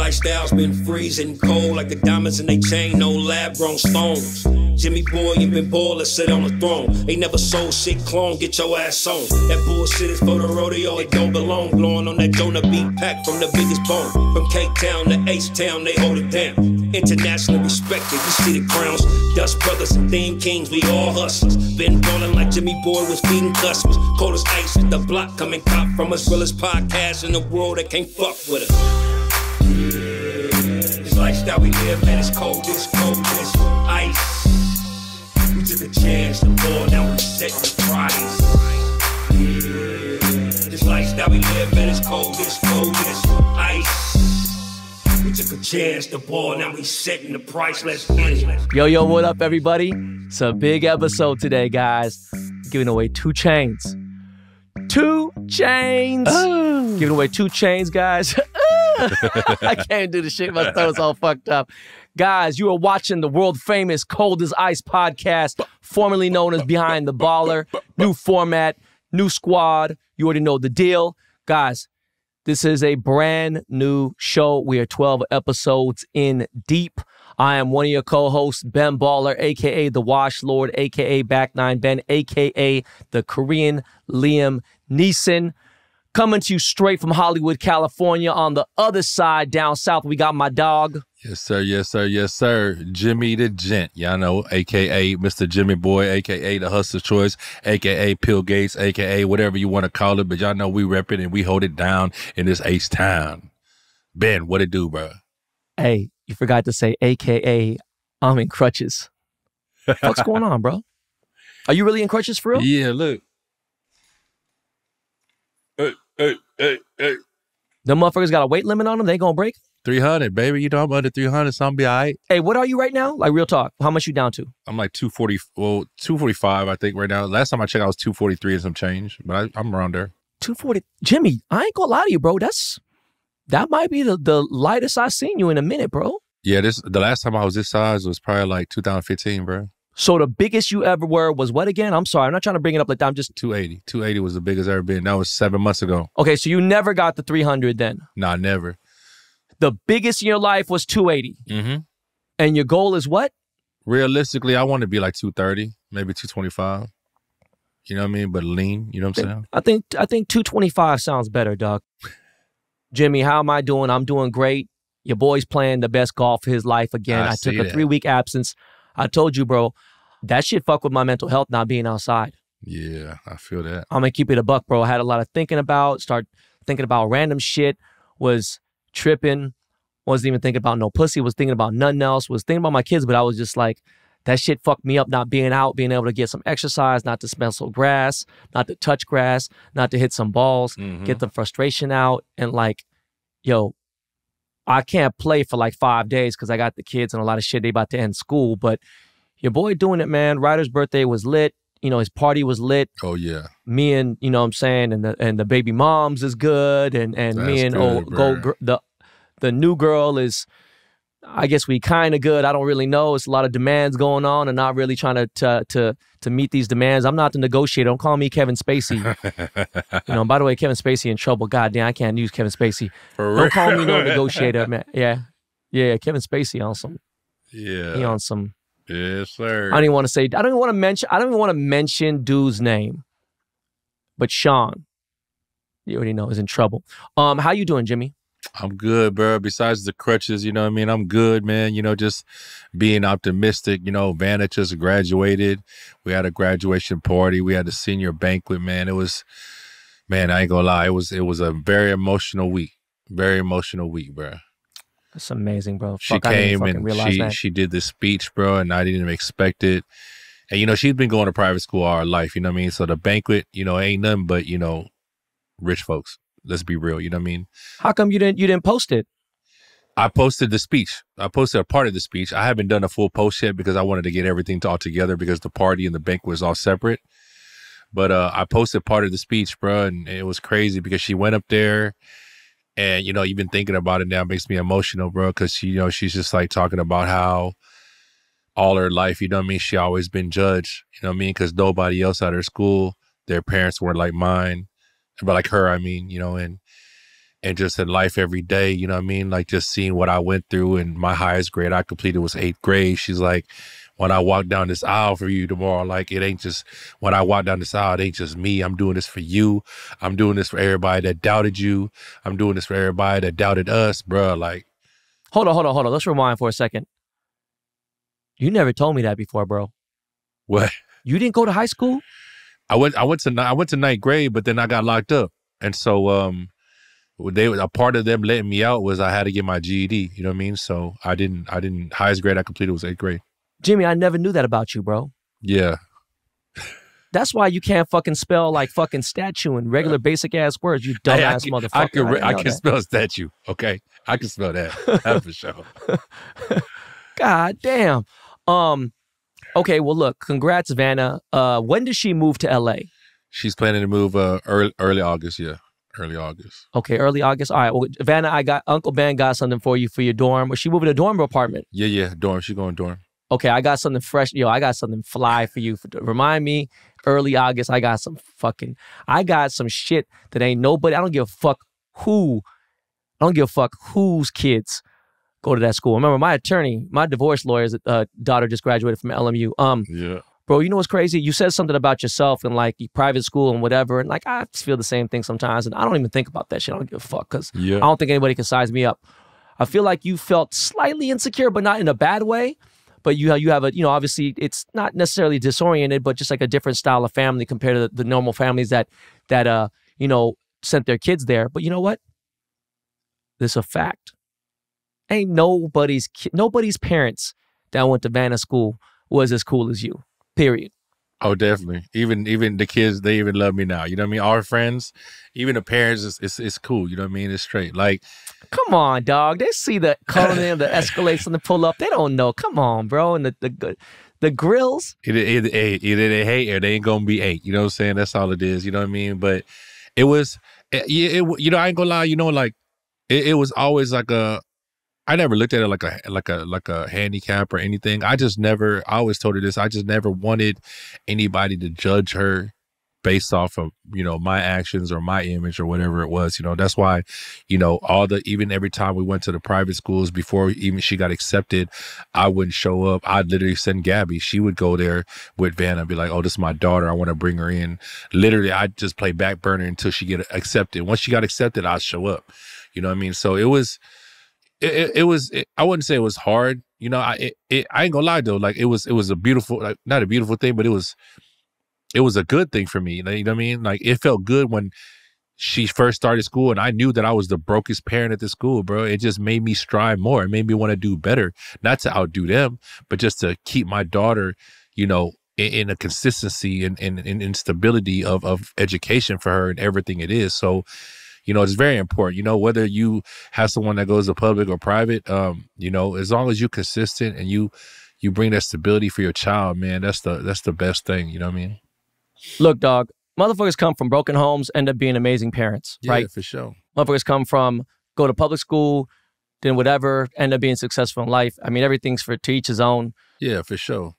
lifestyle's been freezing cold like the diamonds in they chain, no lab-grown stones. JimmyBoi, you been ballin', sit on the throne. Ain't never sold shit, clone, get your ass on. That bullshit is for the rodeo, it don't belong. Blowing on that Jonah beat pack from the biggest bone. From K-Town to H-Town, they hold it down. Internationally respected, you see the crowns. Dust Brothers and Theme Kings, we all hustlers. Been ballin' like JimmyBoi was feeding customers. Cold as ice at the block, coming cop from us. Realest podcast in the world that can't fuck with us. This lifestyle we live, man, it's cold as ice. We took a chance to ball, now we set the price. This lifestyle we live, man, it's cold as ice. We took a chance to ball, now we setting the price. Let's get it. Yo, what up, everybody? It's a big episode today, guys. Giving away 2 chains. 2 chains. Oh. Giving away 2 chains, guys. I can't do the shit. My throat's all fucked up. Guys, you are watching the world famous Cold as Ice podcast, formerly known as Behind the Baller. New format, new squad. You already know the deal. Guys, this is a brand new show. We are 12 episodes in deep. I am one of your co-hosts, Ben Baller, a.k.a. The Wash Lord, a.k.a. Back 9 Ben, a.k.a. the Korean Liam Neeson. Coming to you straight from Hollywood, California. On the other side, down south, we got my dog. Yes, sir. Yes, sir. Yes, sir. Jimmy the Gent. Y'all know, a.k.a. Mr. JimmyBoi, a.k.a. the Hustler's Choice, a.k.a. Pill Gates, a.k.a. whatever you want to call it. But y'all know we rep it and we hold it down in this H-Town. Ben, what it do, bro? Hey, you forgot to say a.k.a. I'm in crutches. What's going on, bro? Are you really in crutches for real? Yeah, look. Hey. Them motherfuckers got a weight limit on them? They ain't gonna break? 300, baby. You know I'm under 300, so I'm be all right. Hey, what are you right now? Like, real talk. How much you down to? I'm like 240, well, 245, I think, right now. Last time I checked, I was 243 and some change, but I'm around there. 240. Jimmy, I ain't gonna lie to you, bro. That might be the lightest I've seen you in a minute, bro. Yeah, the last time I was this size was probably like 2015, bro. So the biggest you ever were was what again? I'm sorry. I'm not trying to bring it up like that. I'm just... 280. 280 was the biggest I've ever been. That was 7 months ago. Okay, so you never got the 300 then? Nah, never. The biggest in your life was 280. Mm-hmm. And your goal is what? Realistically, I want to be like 230, maybe 225. You know what I mean? But lean, you know what I'm saying? I think 225 sounds better, dog. Jimmy, how am I doing? I'm doing great. Your boy's playing the best golf of his life again. I took a 3-week absence. I told you, bro, that shit fuck with my mental health not being outside. Yeah, I feel that. I'm going to keep it a buck, bro. I had a lot of start thinking about random shit, was tripping, wasn't even thinking about no pussy, was thinking about nothing else, was thinking about my kids, but I was just like, that shit fucked me up not being out, being able to get some exercise, not to smell some grass, not to touch grass, not to hit some balls, get the frustration out, and like, yo, I can't play for like 5 days because I got the kids and a lot of shit. They about to end school, but your boy doing it, man. Ryder's birthday was lit. You know, his party was lit. Oh, yeah. Me and, you know what I'm saying, and the baby moms is good. And me and the new girl is, I guess we kind of good. I don't really know. It's a lot of demands going on and not really trying to meet these demands. I'm not the negotiator. Don't call me Kevin Spacey. You know, by the way, Kevin Spacey in trouble. God damn, I can't use Kevin Spacey. Don't call me no negotiator, man. Yeah, Kevin Spacey on some. Yeah. He on some. Yes, sir. I don't even want to mention dude's name. But Sean, you already know, is in trouble. How you doing, Jimmy? I'm good, bro. Besides the crutches, you know what I mean? I'm good, man. You know, just being optimistic. You know, Vannah just graduated. We had a graduation party. We had a senior banquet, man. It was, man, I ain't gonna lie. It was a very emotional week. Very emotional week, bro. That's amazing, bro. She came and she did this speech, bro, and I didn't even expect it. And, you know, she's been going to private school all her life, you know what I mean? So the banquet, you know, ain't nothing but, you know, rich folks. Let's be real, you know what I mean? How come you didn't post it? I posted the speech. I posted a part of the speech. I haven't done a full post yet because I wanted to get everything all together because the party and the banquet was all separate. But I posted part of the speech, bro, and it was crazy because she went up there and, you know, even thinking about it now makes me emotional, bro, because she, you know, she's just like talking about how all her life, you know what I mean, she always been judged, you know what I mean, because nobody else at her school, their parents weren't like mine. But like her, I mean, you know, and and just in life every day, you know what I mean? Like just seeing what I went through, and my highest grade I completed was 8th grade. She's like, when I walk down this aisle for you tomorrow, like it ain't just, when I walk down this aisle, it ain't just me. I'm doing this for you. I'm doing this for everybody that doubted you. I'm doing this for everybody that doubted us, bro. Like, Hold on. Let's rewind for a second. You never told me that before, bro. what? You didn't go to high school? I went to 9th grade, but then I got locked up. And so a part of them letting me out was I had to get my GED, you know what I mean? So I didn't highest grade I completed was 8th grade. Jimmy, I never knew that about you, bro. Yeah. That's why you can't fucking spell like fucking statue and regular basic ass words, you dumbass motherfucker. I can spell statue, okay? I can spell that. That's for sure. God damn. Okay, well look, congrats, Vannah. When does she move to LA? She's planning to move early August, yeah. Early August. Okay, early August. All right. Well, Vannah, Uncle Ben got something for you for your dorm. Was she moving to dorm or apartment? Yeah, dorm. She going dorm. Okay, I got something fresh. Yo, I got something fly for you. Remind me, early August, I got some shit that ain't nobody. I don't give a fuck whose kids go to that school. Remember, my attorney, my divorce lawyer's daughter just graduated from LMU. Yeah. Bro, you know what's crazy? You said something about yourself and like private school and whatever. And like, I just feel the same thing sometimes. And I don't even think about that shit. I don't give a fuck because I don't think anybody can size me up. I feel like you felt slightly insecure, but not in a bad way. But you have a, obviously it's not necessarily disoriented, but just like a different style of family compared to the normal families that sent their kids there. But you know what? This is a fact. Ain't nobody's parents that went to Vannah school was as cool as you. Period. Oh, definitely. Even the kids, they even love me now. You know what I mean? Our friends, even the parents, it's cool. You know what I mean? It's straight. Like, come on, dog. They see the calling them, the escalates and the pull up. They don't know. Come on, bro. And the grills. Either they hate or they ain't gonna be 8. You know what I'm saying? That's all it is. You know what I mean? But it was, I ain't gonna lie. Like it was always like I never looked at it like a handicap or anything. I always told her this. I just never wanted anybody to judge her based off of, my actions or my image or whatever it was. That's why, even every time we went to the private schools before even she got accepted, I wouldn't show up. I'd literally send Gabby. She would go there with Vannah and be like, oh, this is my daughter. I want to bring her in. Literally, I'd just play back burner until she get accepted. Once she got accepted, I'd show up. You know what I mean? So it was, I wouldn't say it was hard. I ain't gonna lie though. Like it was a beautiful, like not a beautiful thing, but it was a good thing for me. You know what I mean? Like it felt good when she first started school and I knew that I was the brokest parent at the school, bro. It just made me strive more. It made me want to do better, not to outdo them, but just to keep my daughter, in a consistency and stability of education for her and everything it is. So, it's very important, whether you have someone that goes to public or private, as long as you're consistent and you bring that stability for your child, man, that's the best thing. You know what I mean? Look, dog, motherfuckers come from broken homes, end up being amazing parents, right? Yeah, for sure. Motherfuckers come from, go to public school, then whatever, end up being successful in life. I mean, everything's to each his own. Yeah, for sure.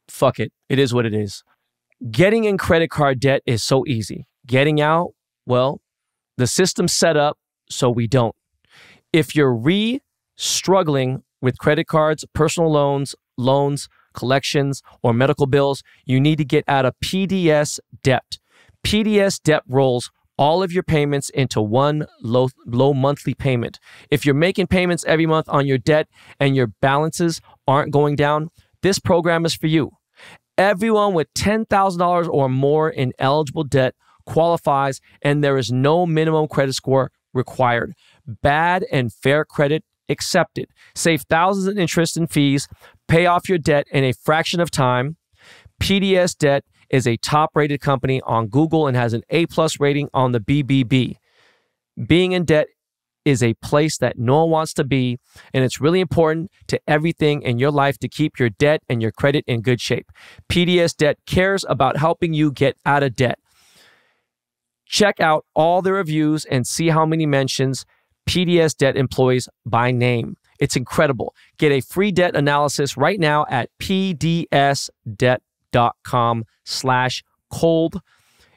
Fuck it. It is what it is. Getting in credit card debt is so easy. Getting out, well, the system's set up so we don't. If you're struggling with credit cards, personal loans, collections, or medical bills, you need to get out of PDS debt. PDS debt rolls all of your payments into one low monthly payment. If you're making payments every month on your debt and your balances aren't going down, this program is for you. Everyone with $10,000 or more in eligible debt qualifies, and there is no minimum credit score required. Bad and fair credit accepted. Save thousands in interest and fees. Pay off your debt in a fraction of time. PDS Debt is a top-rated company on Google and has an A+ rating on the BBB. Being in debt is a place that no one wants to be, and it's really important to everything in your life to keep your debt and your credit in good shape. PDS Debt cares about helping you get out of debt. Check out all the reviews and see how many mentions PDS Debt employs by name. It's incredible. Get a free debt analysis right now at pdsdebt.com/cold.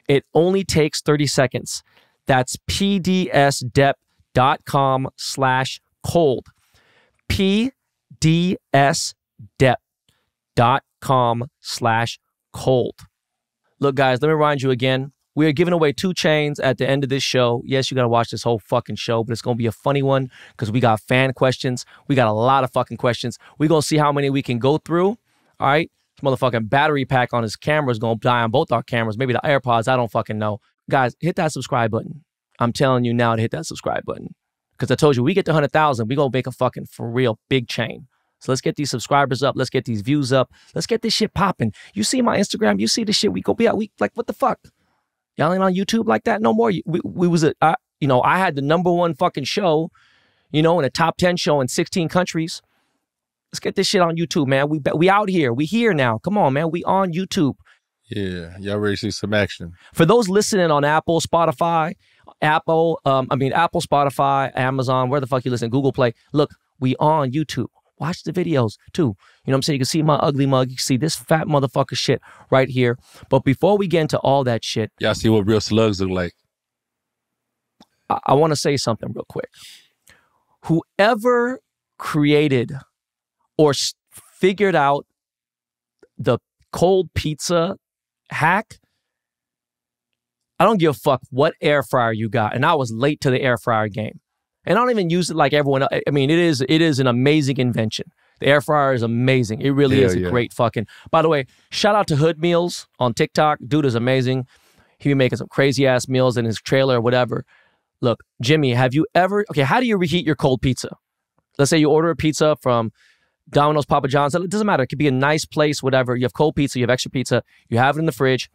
It only takes 30 seconds. That's pdsdep.com/cold. pdsdep.com/cold. Look, guys, let me remind you again. We are giving away 2 chains at the end of this show. Yes, you got to watch this whole fucking show, but it's going to be a funny one because we got fan questions. We got a lot of fucking questions. We're going to see how many we can go through. All right? This motherfucking battery pack on his camera is going to die on both our cameras. Maybe the AirPods. I don't fucking know. Guys, hit that subscribe button. I'm telling you now to hit that subscribe button. Because I told you, we get to 100,000, we're going to make a fucking for real big chain. So let's get these subscribers up. Let's get these views up. Let's get this shit popping. You see my Instagram. You see the shit we go be out. We like, what the fuck? Y'all ain't on YouTube like that no more. We was I had the #1 fucking show, in a top 10 show in 16 countries. Let's get this shit on YouTube, man. We out here. We here now. Come on, man. We on YouTube. Yeah, y'all ready to see some action? For those listening on Apple, Spotify, Spotify, Amazon, where the fuck you listen, Google Play. Look, we on YouTube. Watch the videos too. You know what I'm saying? You can see my ugly mug. You can see this fat motherfucker shit right here. But before we get into all that shit, y'all see what real slugs look like. I want to say something real quick. Whoever created or figured out the cold pizza hack, I don't give a fuck what air fryer you got. And I was late to the air fryer game. And I don't even use it like everyone else. I mean, it is an amazing invention. The air fryer is amazing. It really is a great fucking... By the way, shout out to Hood Meals on TikTok. Dude is amazing. He be making some crazy-ass meals in his trailer or whatever. Look, Jimmy, have you ever... Okay, how do you reheat your cold pizza? Let's say you order a pizza from Domino's, Papa John's. It doesn't matter. It could be a nice place, whatever. You have cold pizza. You have extra pizza. You have it in the fridge.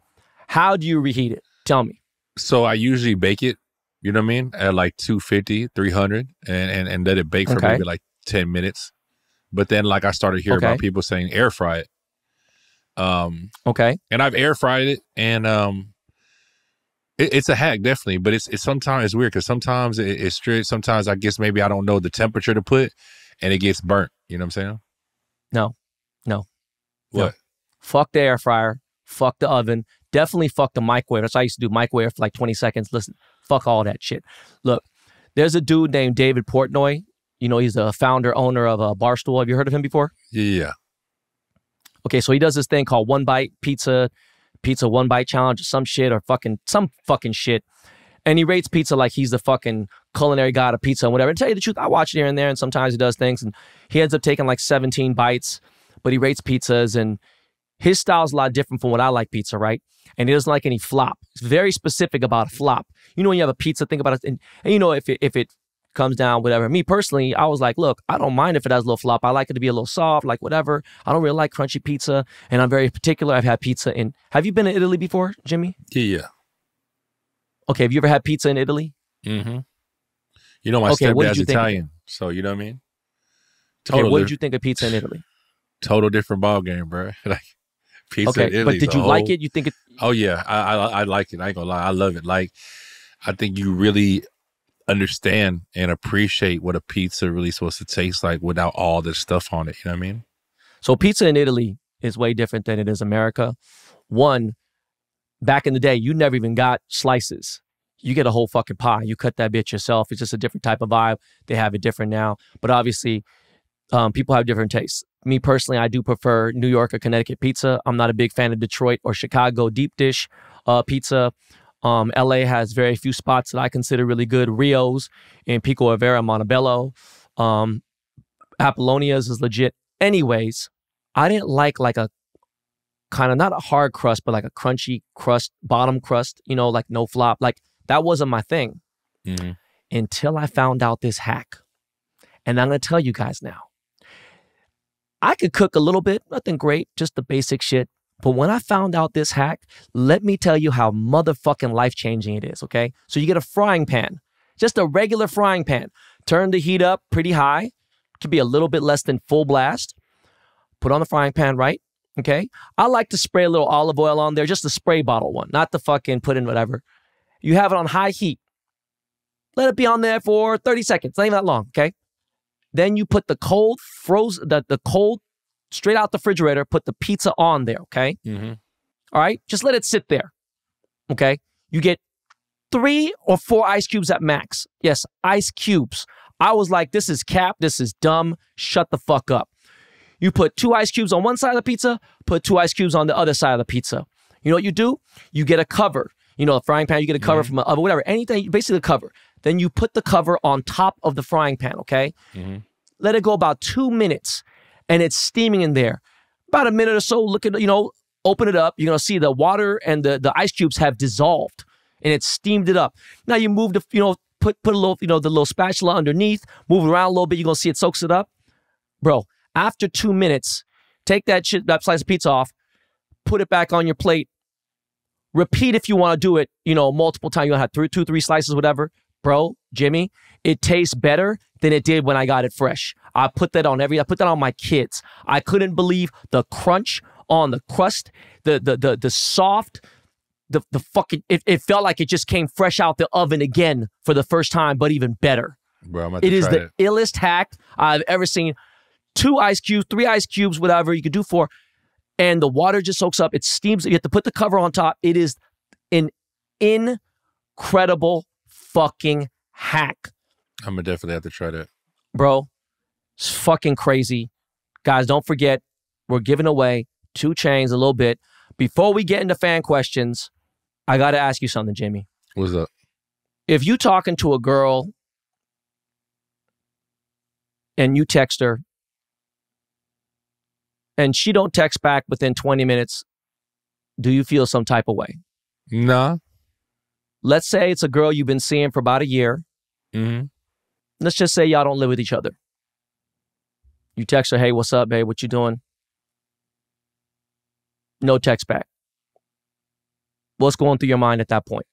How do you reheat it? Tell me. So I usually bake it. You know what I mean? At like 250, 300 and let it bake for maybe like 10 minutes. But then like I started hearing about people saying air fry it. And I've air fried it and it's a hack definitely, but it's sometimes it's weird because sometimes it's strict. Sometimes I guess maybe I don't know the temperature to put and it gets burnt. You know what I'm saying? No. What? No. Fuck the air fryer. Fuck the oven. Definitely fuck the microwave. That's why I used to do microwave for like 20 seconds. Listen, fuck all that shit. Look, there's a dude named David Portnoy. He's the founder, owner of Barstool. Have you heard of him before? Yeah. Okay, so he does this thing called One Bite Pizza 1 Bite Challenge or some shit or some fucking shit. And he rates pizza like he's the fucking culinary god of pizza and whatever. And to tell you the truth, I watch it here and there and sometimes he does things and he ends up taking like 17 bites, but he rates pizzas and his style is a lot different from what I like pizza, right? And he doesn't like any flop. He's very specific about a flop. When you have a pizza, think about it. And if it comes down, whatever. Me personally, I was like, look, I don't mind if it has a little flop. I like it to be a little soft, like whatever. I don't really like crunchy pizza. And I'm very particular. I've had pizza in... Have you been to Italy before, Jimmy? Yeah. Okay, have you ever had pizza in Italy? Mm-hmm. My stepdad's Italian. So, you know what I mean? What did you think of pizza in Italy? Total different ball game, bro. Like pizza in Italy. But did you like it? You think it? Oh yeah, I like it. I ain't gonna lie, I love it. Like I think you really understand and appreciate what a pizza really supposed to taste like without all this stuff on it. You know what I mean? So pizza in Italy is way different than it is America. One, back in the day, you never even got slices. You get a whole fucking pie. You cut that bitch yourself. It's just a different type of vibe. They have it different now. But obviously, people have different tastes. Me personally, I do prefer New York or Connecticut pizza. I'm not a big fan of Detroit or Chicago deep dish pizza. LA has very few spots that I consider really good. Rio's in Pico Rivera, Montebello. Apollonia's is legit. Anyways, I didn't like a kind of not a hard crust, but like a crunchy crust, bottom crust, like no flop. Like that wasn't my thing until I found out this hack. And I'm going to tell you guys now. I could cook a little bit, nothing great, just the basic shit. But when I found out this hack, let me tell you how motherfucking life-changing it is, okay? So you get a frying pan, just a regular frying pan. Turn the heat up pretty high, to be a little bit less than full blast. Put on the frying pan, right? Okay? I like to spray a little olive oil on there, just the spray bottle one, not the fucking put in whatever. You have it on high heat. Let it be on there for 30 seconds, not even that long, okay? Then you put the cold, frozen, the cold, straight out the refrigerator, put the pizza on there, okay? All right? Just let it sit there, okay? You get 3 or 4 ice cubes at max. Yes, ice cubes. I was like, this is cap. This is dumb. Shut the fuck up. You put 2 ice cubes on one side of the pizza, put 2 ice cubes on the other side of the pizza. You know what you do? You get a cover. You know, a frying pan, you get a cover from a oven, whatever. Anything, basically a cover. Then you put the cover on top of the frying pan, okay? Let it go about 2 minutes, and it's steaming in there. About a minute or so, look at, you know, open it up. You're going to see the water and the ice cubes have dissolved, and it's steamed it up. Now you move the, you know, put a little, you know, the little spatula underneath, move it around a little bit. You're going to see it soaks it up. Bro, after 2 minutes, take that slice of pizza off, put it back on your plate. Repeat if you want to do it, you know, multiple times. You want to have 2, 3 slices, whatever. Bro, Jimmy, it tastes better than it did when I got it fresh. I put that on my kids. I couldn't believe the crunch on the crust, the soft, the fucking, it felt like it just came fresh out the oven again for the first time, but even better. Bro, I'm about it to is try the illest hack I've ever seen. 2 ice cubes, 3 ice cubes, whatever you could do 4. And the water just soaks up. It steams. You have to put the cover on top. It is an incredible fucking hack. I'm gonna definitely have to try that. Bro, it's fucking crazy. Guys, don't forget, we're giving away 2 chains a little bit. Before we get into fan questions, I got to ask you something, Jimmy. What's up? If you talking to a girl and you text her and she don't text back within 20 minutes, do you feel some type of way? Nah. Let's say it's a girl you've been seeing for about a year. Let's just say y'all don't live with each other. You text her, hey, what's up, babe? What you doing? No text back. What's going through your mind at that point?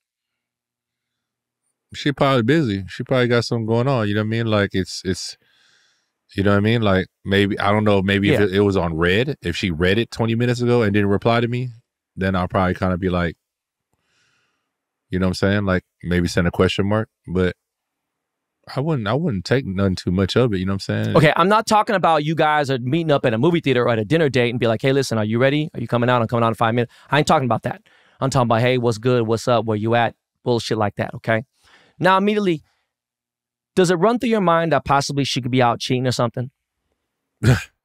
She probably busy. She probably got something going on. You know what I mean? Like it's you know what I mean? Like maybe, I don't know, maybe if it was on red, if she read it 20 minutes ago and didn't reply to me, then I'll probably kind of be like, you know what I'm saying? Like maybe send a question mark, but I wouldn't take nothing too much of it. You know what I'm saying? Okay, I'm not talking about you guys are meeting up at a movie theater or at a dinner date and be like, hey, listen, are you ready? Are you coming out? I'm coming out in 5 minutes. I ain't talking about that. I'm talking about, hey, what's good? What's up? Where you at? Bullshit like that, okay? Now, immediately, does it run through your mind that possibly she could be out cheating or something?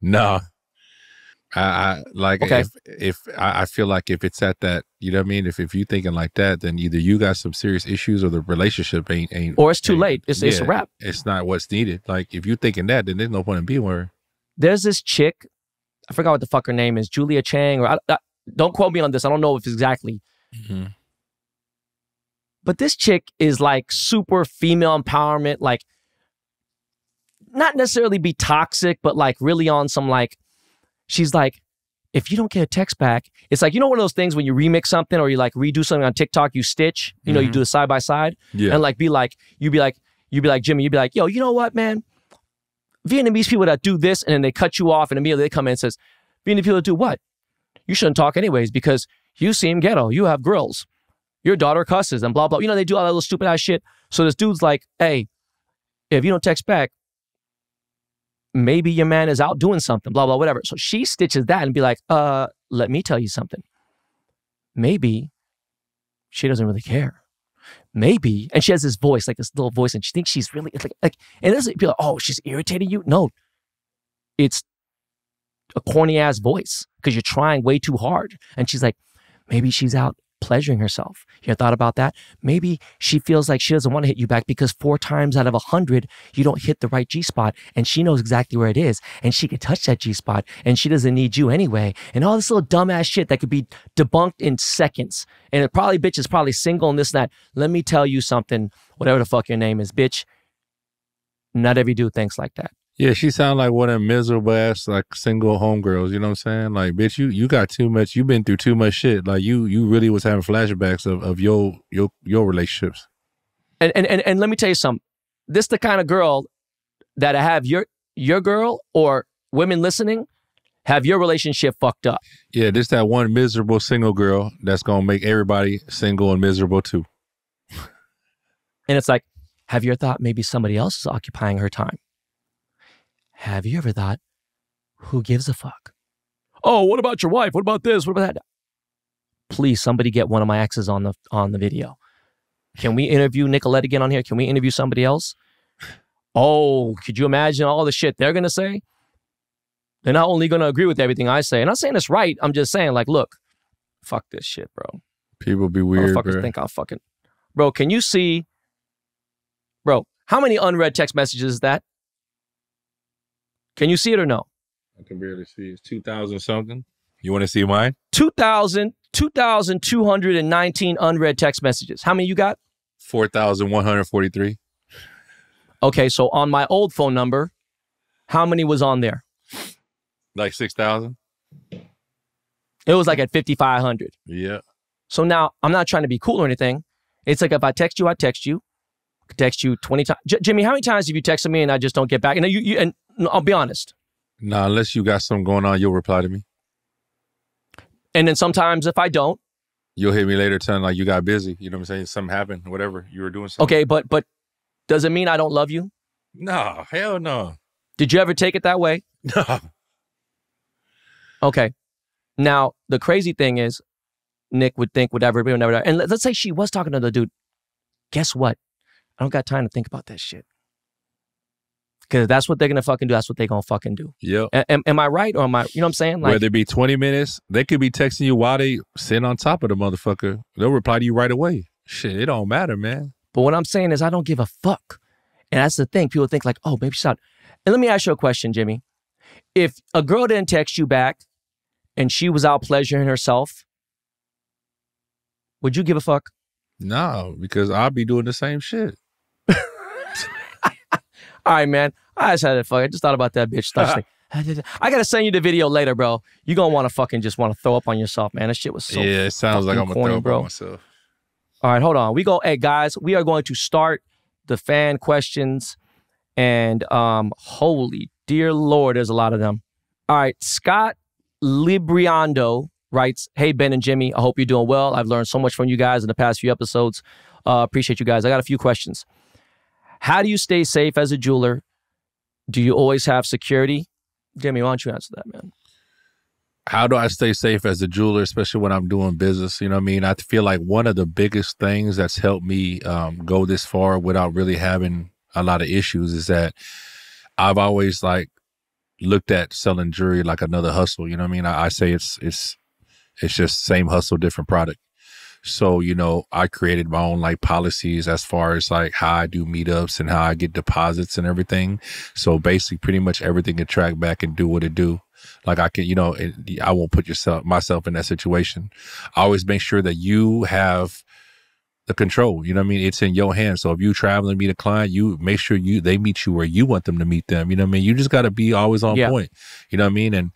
No. I like, okay. if I feel like if it's at that, you know what I mean? If you thinking like that, then either you got some serious issues or the relationship ain't or it's too late. It's a wrap. It's not what's needed. Like if you thinking that, then there's no point in being with her. There's this chick, I forgot what the fuck her name is, Julia Chang, or don't quote me on this. I don't know if it's exactly. But this chick is like super female empowerment, like not necessarily be toxic, but like really on some like, she's like, if you don't get a text back, it's like, you know, one of those things when you remix something or you like redo something on TikTok, you stitch, you know, you do it side by side. And like, you'd be like, Jimmy, you'd be like, yo, you know what, man? Vietnamese people that do this and then they cut you off and immediately they come in and says, Vietnamese people that do what? You shouldn't talk anyways because you seem ghetto. You have grills. Your daughter cusses and blah, blah. You know, they do all that little stupid ass shit. So this dude's like, hey, if you don't text back, maybe your man is out doing something, blah, blah, whatever. So she stitches that and be like, let me tell you something. Maybe she doesn't really care. Maybe. And she has this voice, like this little voice, and she thinks she's really, like and it doesn't be like, oh, she's irritating you. No, it's a corny ass voice because you're trying way too hard. And she's like, maybe she's out pleasuring herself. You ever thought about that? Maybe she feels like she doesn't want to hit you back because 4 times out of 100, you don't hit the right G-spot and she knows exactly where it is and she can touch that G-spot and she doesn't need you anyway. And all this little dumbass shit that could be debunked in seconds. And it probably, bitch, is probably single and this and that. Let me tell you something, whatever the fuck your name is, bitch. Not every dude thinks like that. Yeah, she sound like one of them miserable ass like single homegirls. You know what I'm saying? Like, bitch, you got too much. You been through too much shit. Like, you really was having flashbacks of your relationships. And let me tell you something. This the kind of girl that I have your girl or women listening have your relationship fucked up. Yeah, this that one miserable single girl that's gonna make everybody single and miserable too. And it's like, have you ever thought maybe somebody else is occupying her time? Have you ever thought, who gives a fuck? Oh, what about your wife? What about this? What about that? Please, somebody get one of my exes on the video. Can we interview Nicolette again on here? Can we interview somebody else? Oh, could you imagine all the shit they're going to say? They're not only going to agree with everything I say. And I'm not saying it's right. I'm just saying, like, look, fuck this shit, bro. People be weird, Motherfuckers bro. think I'm fucking... Bro, can you see... Bro, how many unread text messages is that? Can you see it or no? I can barely see. It's 2,000 something. You want to see mine? 2,219 unread text messages. How many you got? 4,143. Okay, so on my old phone number, how many was on there? Like 6,000? It was like at 5,500. Yeah. So now, I'm not trying to be cool or anything. It's like if I text you, I text you. I could text you 20 times. Jimmy, how many times have you texted me and I just don't get back? And and I'll be honest. Nah, unless you got something going on, you'll reply to me. And then sometimes if I don't. You'll hit me later telling like you got busy. You know what I'm saying? Something happened, whatever. You were doing something. Okay, but does it mean I don't love you? No, hell no. Did you ever take it that way? No. Okay. Now, the crazy thing is, Nick would think whatever, and let's say she was talking to the dude. Guess what? I don't got time to think about that shit. Because that's what they're going to fucking do. That's what they're going to fucking do. Yep. Am I right or am I, you know what I'm saying? Like, whether it be 20 minutes, they could be texting you while they sitting on top of the motherfucker. They'll reply to you right away. Shit, it don't matter, man. But what I'm saying is I don't give a fuck. And that's the thing. People think like, oh, maybe she's out. And let me ask you a question, Jimmy. If a girl didn't text you back and she was out pleasuring herself, would you give a fuck? No, because I'll be doing the same shit. All right, man. I just had to fuck. I just thought about that bitch. I got to send you the video later, bro. You're going to want to fucking just want to throw up on yourself, man. That shit was so yeah, it sounds like I'm going to throw up bro. on myself. All right, hold on. Hey, guys, we are going to start the fan questions. And holy dear Lord, there's a lot of them. All right, Scott Libriando writes, hey, Ben and Jimmy, I hope you're doing well. I've learned so much from you guys in the past few episodes. Appreciate you guys. I got a few questions. How do you stay safe as a jeweler? Do you always have security? Jimmy, why don't you answer that, man? How do I stay safe as a jeweler, especially when I'm doing business? You know what I mean? I feel like one of the biggest things that's helped me go this far without really having a lot of issues is that I've always like looked at selling jewelry like another hustle. You know what I mean? I say it's just same hustle, different product. So, you know, I created my own like policies as far as like how I do meetups and how I get deposits and everything. So basically pretty much everything can track back and do what it do. Like I can, you know, I won't put myself in that situation. I always make sure that you have the control, you know what I mean? It's in your hands. So if you travel and meet a client, you make sure they meet you where you want them to meet them. You know what I mean? You just got to be always on point. You know what I mean? And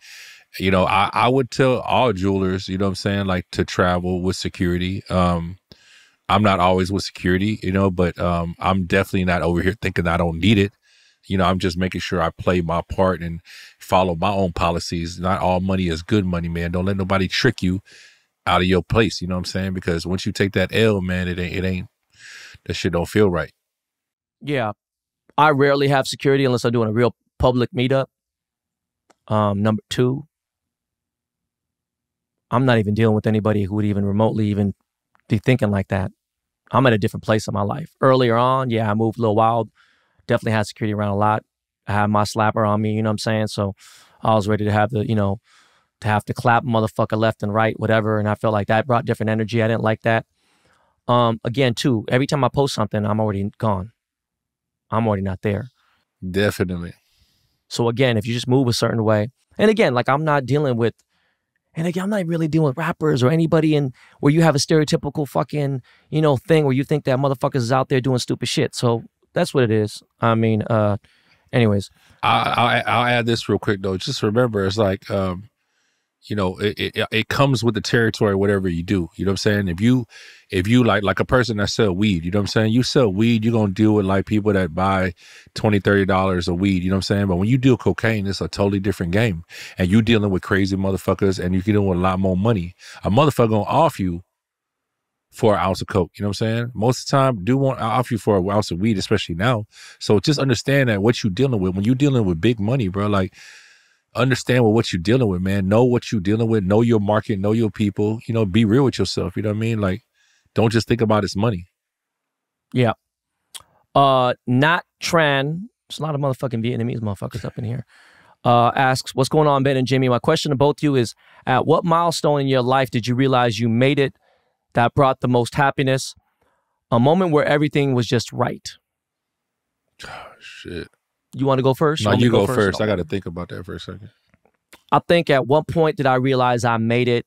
you know, I would tell all jewelers, you know what I'm saying, like to travel with security. I'm not always with security, you know, but I'm definitely not over here thinking I don't need it. You know, I'm just making sure I play my part and follow my own policies. Not all money is good money, man. Don't let nobody trick you out of your place, you know what I'm saying? Because once you take that L, man, it ain't, that shit don't feel right. Yeah. I rarely have security unless I'm doing a real public meetup. Number two, I'm not even dealing with anybody who would even remotely even be thinking like that. I'm at a different place in my life. Earlier on, yeah, I moved a little wild. Definitely had security around a lot. I had my slapper on me, you know what I'm saying? So I was ready to have the, you know, to have to clap motherfucker left and right, whatever. And I felt like that brought different energy. I didn't like that. Again, too, every time I post something, I'm already gone. I'm already not there. Definitely. So again, if you just move a certain way, and again, like I'm not dealing with, and again, I'm not really dealing with rappers or anybody in where you have a stereotypical fucking, you know, thing where you think that motherfuckers is out there doing stupid shit. So that's what it is. I mean, anyways. I'll add this real quick though. Just remember, it's like, you know, it comes with the territory, whatever you do. You know what I'm saying? If you like a person that sell weed, you know what I'm saying? You sell weed, you're going to deal with like people that buy $20, $30 of weed, you know what I'm saying? But when you deal cocaine, it's a totally different game. And you dealing with crazy motherfuckers and you're dealing with a lot more money. A motherfucker going to offer you for an ounce of coke, you know what I'm saying? Most of the time, do want to offer you for an ounce of weed, especially now. So just understand that what you're dealing with, when you're dealing with big money, bro, like, understand what you're dealing with, man. Know what you're dealing with. Know your market. Know your people. You know, be real with yourself. You know what I mean? Like, don't just think about it's money. Yeah. Not Tran. There's a lot of motherfucking Vietnamese motherfuckers up in here. Asks, what's going on, Ben and Jimmy? My question to both of you is, at what milestone in your life did you realize you made it that brought the most happiness? A moment where everything was just right. Oh, shit. You want to go first? No, you go first. I got to think about that for a second. I think at what point did I realize I made it?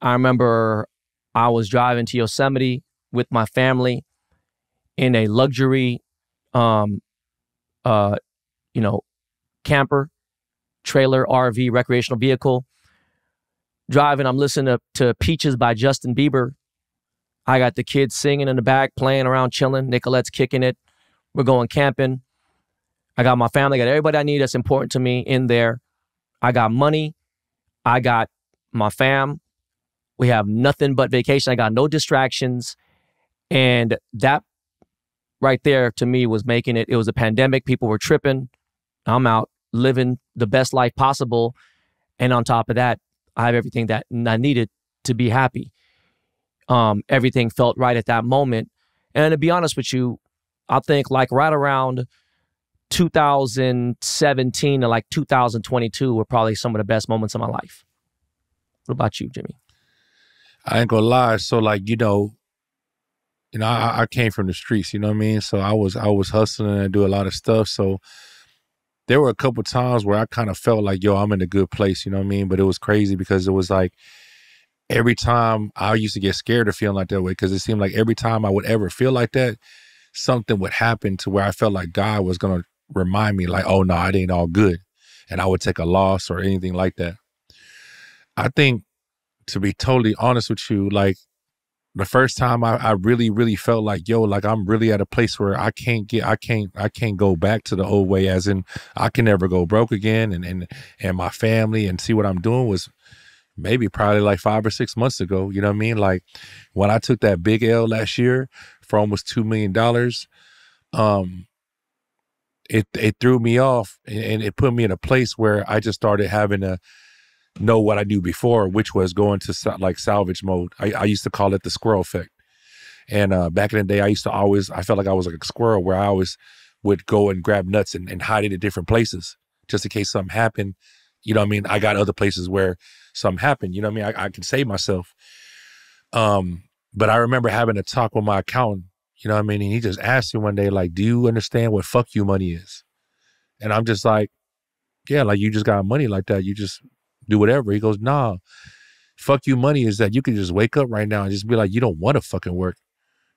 I remember I was driving to Yosemite with my family in a luxury, camper, trailer, RV, recreational vehicle. Driving, I'm listening to Peaches by Justin Bieber. I got the kids singing in the back, playing around, chilling. Nicolette's kicking it. We're going camping. I got my family, I got everybody I need that's important to me in there. I got money. I got my fam. We have nothing but vacation. I got no distractions. And that right there to me was making it. It was a pandemic. People were tripping. I'm out living the best life possible. And on top of that, I have everything that I needed to be happy. Everything felt right at that moment. And to be honest with you, I think like right around 2017 to like 2022 were probably some of the best moments of my life. What about you, Jimmy? I ain't gonna lie. So like, I came from the streets, you know what I mean? So I was hustling and do a lot of stuff. So there were a couple times where I kind of felt like, yo, I'm in a good place, you know what I mean? But it was crazy because it was like every time I used to get scared of feeling like that way, because it seemed like every time I would ever feel like that, something would happen to where I felt like God was going to remind me like, oh, no, it ain't all good. And I would take a loss or anything like that. I think, to be totally honest with you, like the first time I really, really felt like, yo, like I'm really at a place where I can't go back to the old way, as in I can never go broke again and my family and see what I'm doing was maybe probably like 5 or 6 months ago. You know what I mean? Like when I took that big L last year for almost $2 million, it threw me off and it put me in a place where I just started having to know what I knew before, which was going to like salvage mode. I used to call it the squirrel effect. And back in the day, I felt like I was like a squirrel where I always would go and grab nuts and hide it at different places just in case something happened. You know what I mean? I got other places where something happened. You know what I mean? I can save myself. But I remember having a talk with my accountant, you know what I mean? And he just asked me one day, like, do you understand what fuck you money is? And I'm just like, yeah, like you just got money like that. You just do whatever. He goes, nah, fuck you money is that you can just wake up right now and just be like, you don't want to fucking work.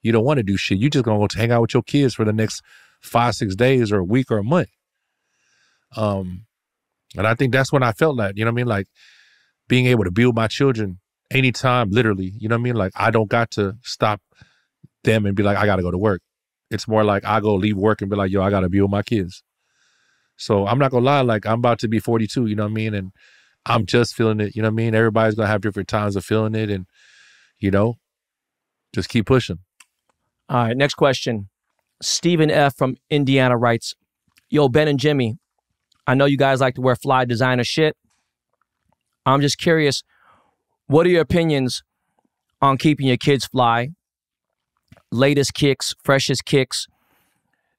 You don't want to do shit. You just gonna go hang out with your kids for the next 5-6 days or a week or a month. And I think that's when I felt that, you know what I mean? Like being able to be with my children anytime, literally, you know what I mean? Like I don't got to stop them and be like, I got to go to work. It's more like I go leave work and be like, yo, I got to be with my kids. So I'm not gonna lie, like I'm about to be 42, you know what I mean? And I'm just feeling it, you know what I mean? Everybody's gonna have different times of feeling it and, just keep pushing. All right, next question. Stephen F. from Indiana writes, yo, Ben and Jimmy, I know you guys like to wear fly designer shit. I'm just curious, what are your opinions on keeping your kids fly? Latest kicks, freshest kicks.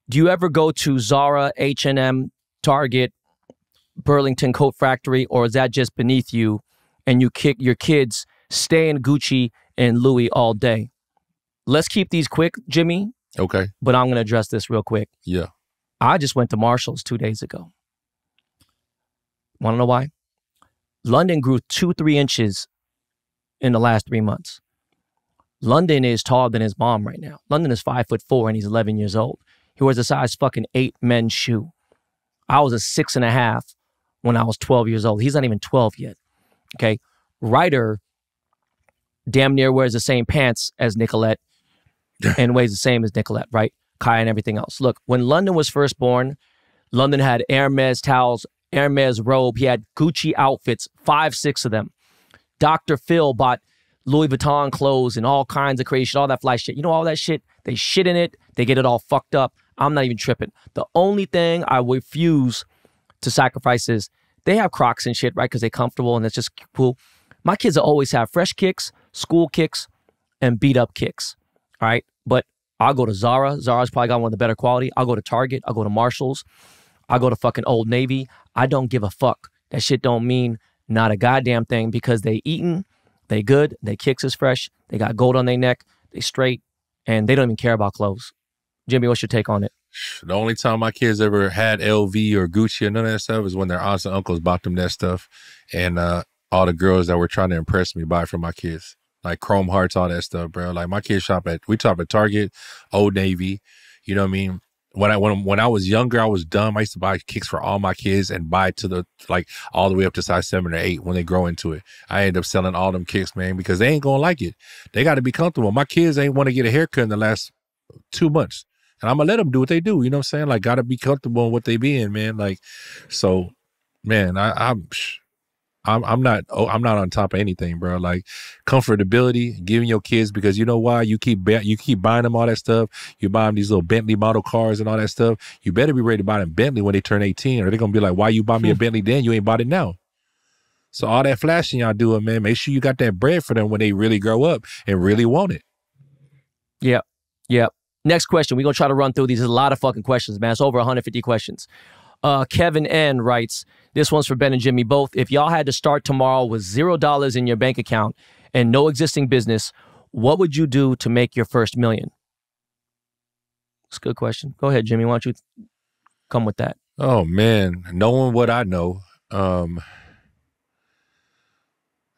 Do you ever go to Zara, H&M, Target, Burlington Coat Factory, or is that just beneath you and you kick your kids stay in Gucci and Louis all day? Let's keep these quick, Jimmy. Okay. But I'm going to address this real quick. Yeah. I just went to Marshall's 2 days ago. Want to know why? London grew 2-3 inches in the last 3 months. London is taller than his mom right now. London is 5'4" and he's 11 years old. He wears a size fucking 8 men's shoe. I was a 6.5 when I was 12 years old. He's not even 12 yet. Okay. Ryder damn near wears the same pants as Nicolette and weighs the same as Nicolette, right? Kai and everything else. Look, when London was first born, London had Hermes towels, Hermes robe. He had Gucci outfits, 5-6 of them. Dr. Phil bought Louis Vuitton clothes and all kinds of crazy shit, all that fly shit. You know all that shit? They shit in it. They get it all fucked up. I'm not even tripping. The only thing I refuse to sacrifice is they have Crocs and shit, right? Because they're comfortable and it's just cool. My kids will always have fresh kicks, school kicks, and beat up kicks, all right? But I'll go to Zara. Zara's probably got one of the better quality. I'll go to Target. I'll go to Marshalls. I'll go to fucking Old Navy. I don't give a fuck. That shit don't mean not a goddamn thing because they eating, they good, they kicks is fresh, they got gold on their neck, they straight, and they don't even care about clothes. Jimmy, what's your take on it? The only time my kids ever had LV or Gucci or none of that stuff is when their aunts and uncles bought them that stuff. And all the girls that were trying to impress me buy it for my kids. Like Chrome Hearts, all that stuff, bro. Like my kids we shop at Target, Old Navy. You know what I mean? When I was younger, I was dumb. I used to buy kicks for all my kids and buy to the all the way up to size 7 or 8 when they grow into it. I ended up selling all them kicks, man, because they ain't gonna like it. They got to be comfortable. My kids ain't want to get a haircut in the last 2 months, and I'm gonna let them do what they do. You know what I'm saying? Like, got to be comfortable in what they be in, man. Like, so, man, I'm not on top of anything, bro. Like comfortability, giving your kids, because you know why? You keep buying them all that stuff. You buy them these little Bentley model cars and all that stuff. You better be ready to buy them Bentley when they turn 18, or they're gonna be like, why you buy me a Bentley then? You ain't bought it now. So all that flashing y'all doing, man, make sure you got that bread for them when they really grow up and really want it. Yep. Next question. We're gonna try to run through these. There's a lot of fucking questions, man. It's over 150 questions. Kevin N writes, this one's for Ben and Jimmy both. If y'all had to start tomorrow with $0 in your bank account and no existing business, what would you do to make your first $1 million? It's a good question. Go ahead, Jimmy. Why don't you come with that? Oh, man. Knowing what I know,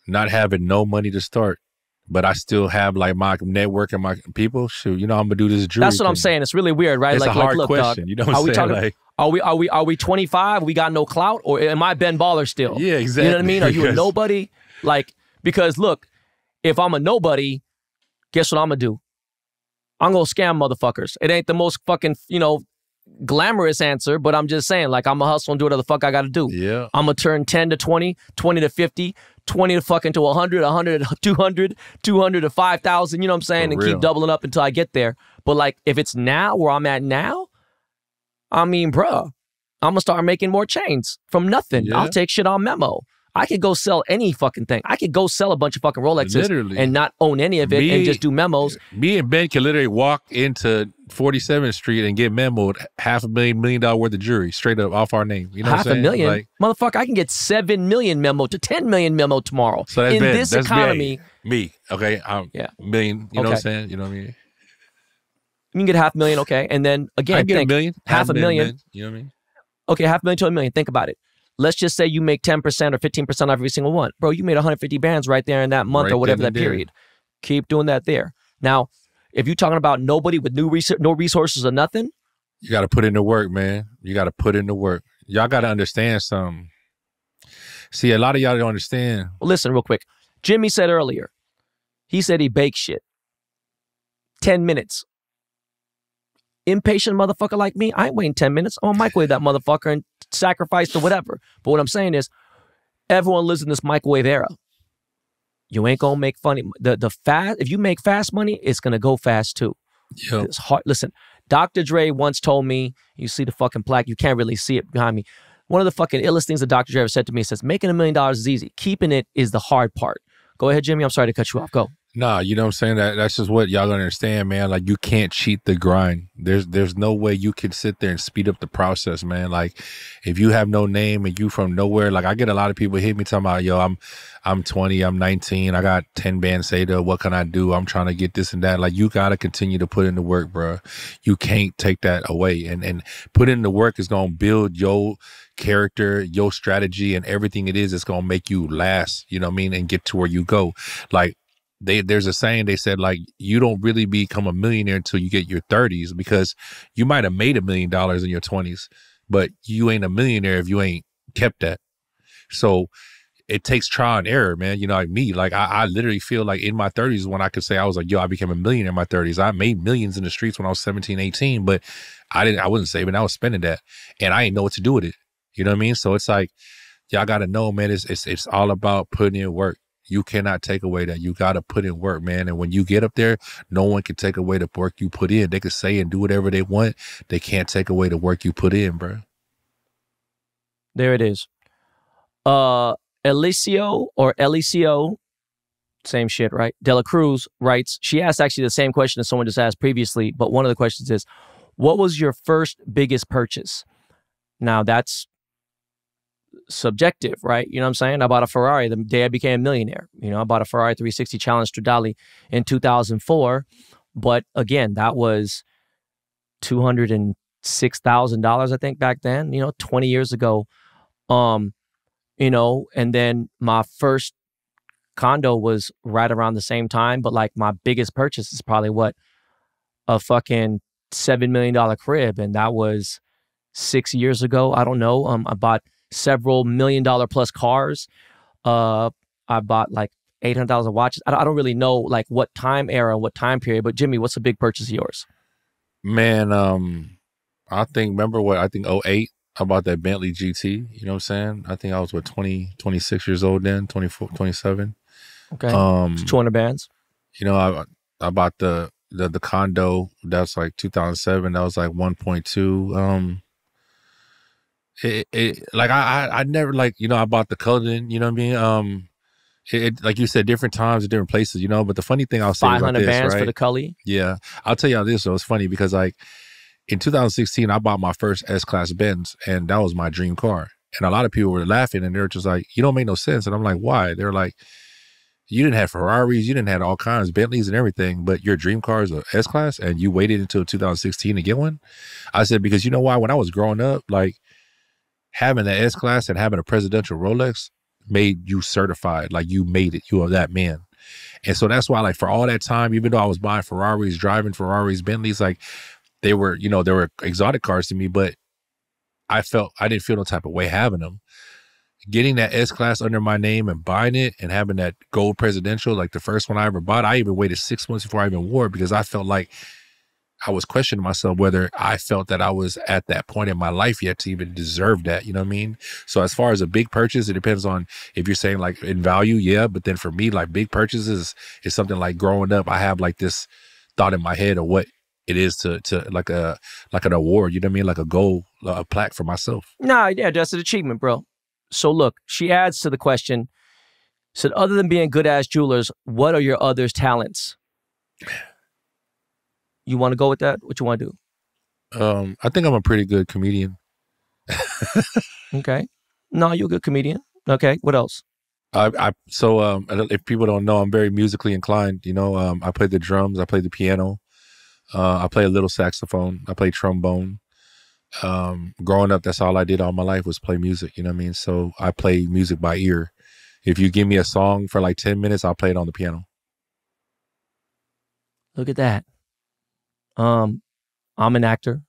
not having no money to start, but I still have like my network and my people. Shoot, you know, I'm going to do this jewelry That's what I'm saying. It's really weird, right? It's like, a hard look, question. Dog, you know what I'm saying? Are we 25? We got no clout, or am I Ben Baller still? Yeah, exactly. You know what I mean? Are you a nobody? Like, because look, if I'm a nobody, guess what I'm gonna do? I'm gonna scam motherfuckers. It ain't the most fucking, glamorous answer, but I'm just saying, like, I'm gonna hustle and do whatever the fuck I gotta do. Yeah. I'm gonna turn 10 to 20, 20 to 50, 20 to fucking to 100, 100 to 200, 200 to 5,000, you know what I'm saying? And keep doubling up until I get there. But like, if it's now where I'm at now, I mean, bruh, I'm going to start making more chains from nothing. Yeah. I'll take shit on memo. I could go sell any fucking thing. I could go sell a bunch of fucking Rolexes literally, and not own any of it and just do memos. Me and Ben can literally walk into 47th Street and get memoed $500,000 $1 million worth of jewelry straight up off our name. You know what I'm saying? $500,000? Like, motherfucker, I can get 7 million memo to 10 million memo tomorrow. So that's in Ben. This that's economy. Me. Okay. Yeah. Million. You know what I'm saying? You know what I mean? You can get $500,000, okay. And then again, I get $1 million. $500,000. You know what I mean? Okay, $500,000 to $1 million. Think about it. Let's just say you make 10% or 15% off every single one. Bro, you made 150 bands right there in that month or whatever that period. Keep doing that there. Now, if you're talking about nobody with no resources or nothing. You got to put in the work, man. You got to put in the work. Y'all got to understand something. See, a lot of y'all don't understand. Well, listen real quick. Jimmy said earlier, he said he bakes shit. 10 minutes. Impatient motherfucker like me, I ain't waiting 10 minutes. I'm gonna microwave that motherfucker and sacrifice to whatever. But what I'm saying is, everyone lives in this microwave era. You ain't gonna make funny. The fast, if you make fast money, it's gonna go fast too. Yep. It's hard. Listen, Dr. Dre once told me, you see the fucking plaque, you can't really see it behind me. One of the fucking illest things that Dr. Dre ever said to me, says, making $1 million is easy. Keeping it is the hard part. Go ahead, Jimmy. I'm sorry to cut you off. Go. Nah, you know what I'm saying? That's just what y'all don't understand, man. Like, you can't cheat the grind. There's no way you can sit there and speed up the process, man. Like, if you have no name and you from nowhere, like, I get a lot of people hit me talking about, yo, I'm 20, I'm 19, I got 10 bands Seda, what can I do? I'm trying to get this and that. Like, you gotta continue to put in the work, bro. You can't take that away. And put in the work is gonna build your character, your strategy, and everything it is. It's gonna make you last, you know what I mean, and get to where you go. Like, there's a saying, they said, like, you don't really become a millionaire until you get your 30s, because you might have made $1 million in your 20s, but you ain't a millionaire if you ain't kept that. So it takes trial and error, man. You know, like me, like I literally feel like in my 30s when I could say I was like, yo, I became a millionaire in my 30s. I made millions in the streets when I was 17, 18, but I wasn't saving. I was spending that, and I didn't know what to do with it. You know what I mean? So it's like, y'all got to know, man, it's all about putting in work. You cannot take away that. You got to put in work, man. And when you get up there, no one can take away the work you put in. They can say and do whatever they want. They can't take away the work you put in, bro. There it is. Elicio Same shit, right? Dela Cruz writes, she asked actually the same question as someone just asked previously, but one of the questions is, what was your first biggest purchase? Now that's subjective, right? You know what I'm saying? I bought a Ferrari the day I became a millionaire. You know, I bought a Ferrari 360 Challenge Stradale in 2004. But again, that was $206,000, I think, back then, 20 years ago. And then my first condo was right around the same time. But like my biggest purchase is probably a fucking $7 million crib. And that was 6 years ago. I don't know. I bought several $1 million plus cars. I bought like 800,000 watches. I don't really know like what time era, what time period, but Jimmy, what's a big purchase of yours? Man, I think '08, I bought that Bentley GT, you know what I'm saying? I think I was 26 years old then, 24, 27. Okay. 200 bands. I bought the condo, that's like 2007, that was like 1.2. I never I bought the Cullinan, you know what I mean? Like you said, different times, different places, but the funny thing I'll say about this, 500 bands right? for the Cully. Yeah. I'll tell you how this though. It's funny because like in 2016, I bought my first S-Class Benz and that was my dream car. And a lot of people were laughing and they were just like, you don't make no sense. And I'm like, why? They're like, you didn't have Ferraris, you didn't have all kinds, Bentleys and everything, but your dream car is a S-Class and you waited until 2016 to get one? I said, because you know why? When I was growing up, like having the S-Class and having a presidential Rolex made you certified, like you made it, you are that man. And so that's why, like, for all that time, even though I was buying Ferraris, driving Ferraris, Bentleys, like they were exotic cars to me, but I didn't feel no type of way having them. Getting that S-Class under my name and buying it and having that gold presidential, like the first one I ever bought, I even waited 6 months before I even wore it because I felt like I was questioning myself whether I felt that I was at that point in my life yet to even deserve that, you know what I mean? So as far as a big purchase, it depends on if you're saying like in value, yeah. But then for me, like big purchases is something like growing up, I have like this thought in my head of what it is to like an award, you know what I mean? Like a gold, a plaque for myself. Nah, yeah, that's an achievement, bro. So look, she adds to the question, said, other than being good-ass jewelers, what are your other talents? You want to go with that? What you want to do? I think I'm a pretty good comedian. Okay. No, you're a good comedian. Okay. What else? So if people don't know, I'm very musically inclined. I play the drums, I play the piano, I play a little saxophone, I play trombone. Growing up, that's all I did all my life was play music. You know what I mean? So I play music by ear. If you give me a song for like 10 minutes, I'll play it on the piano. Look at that. I'm an actor.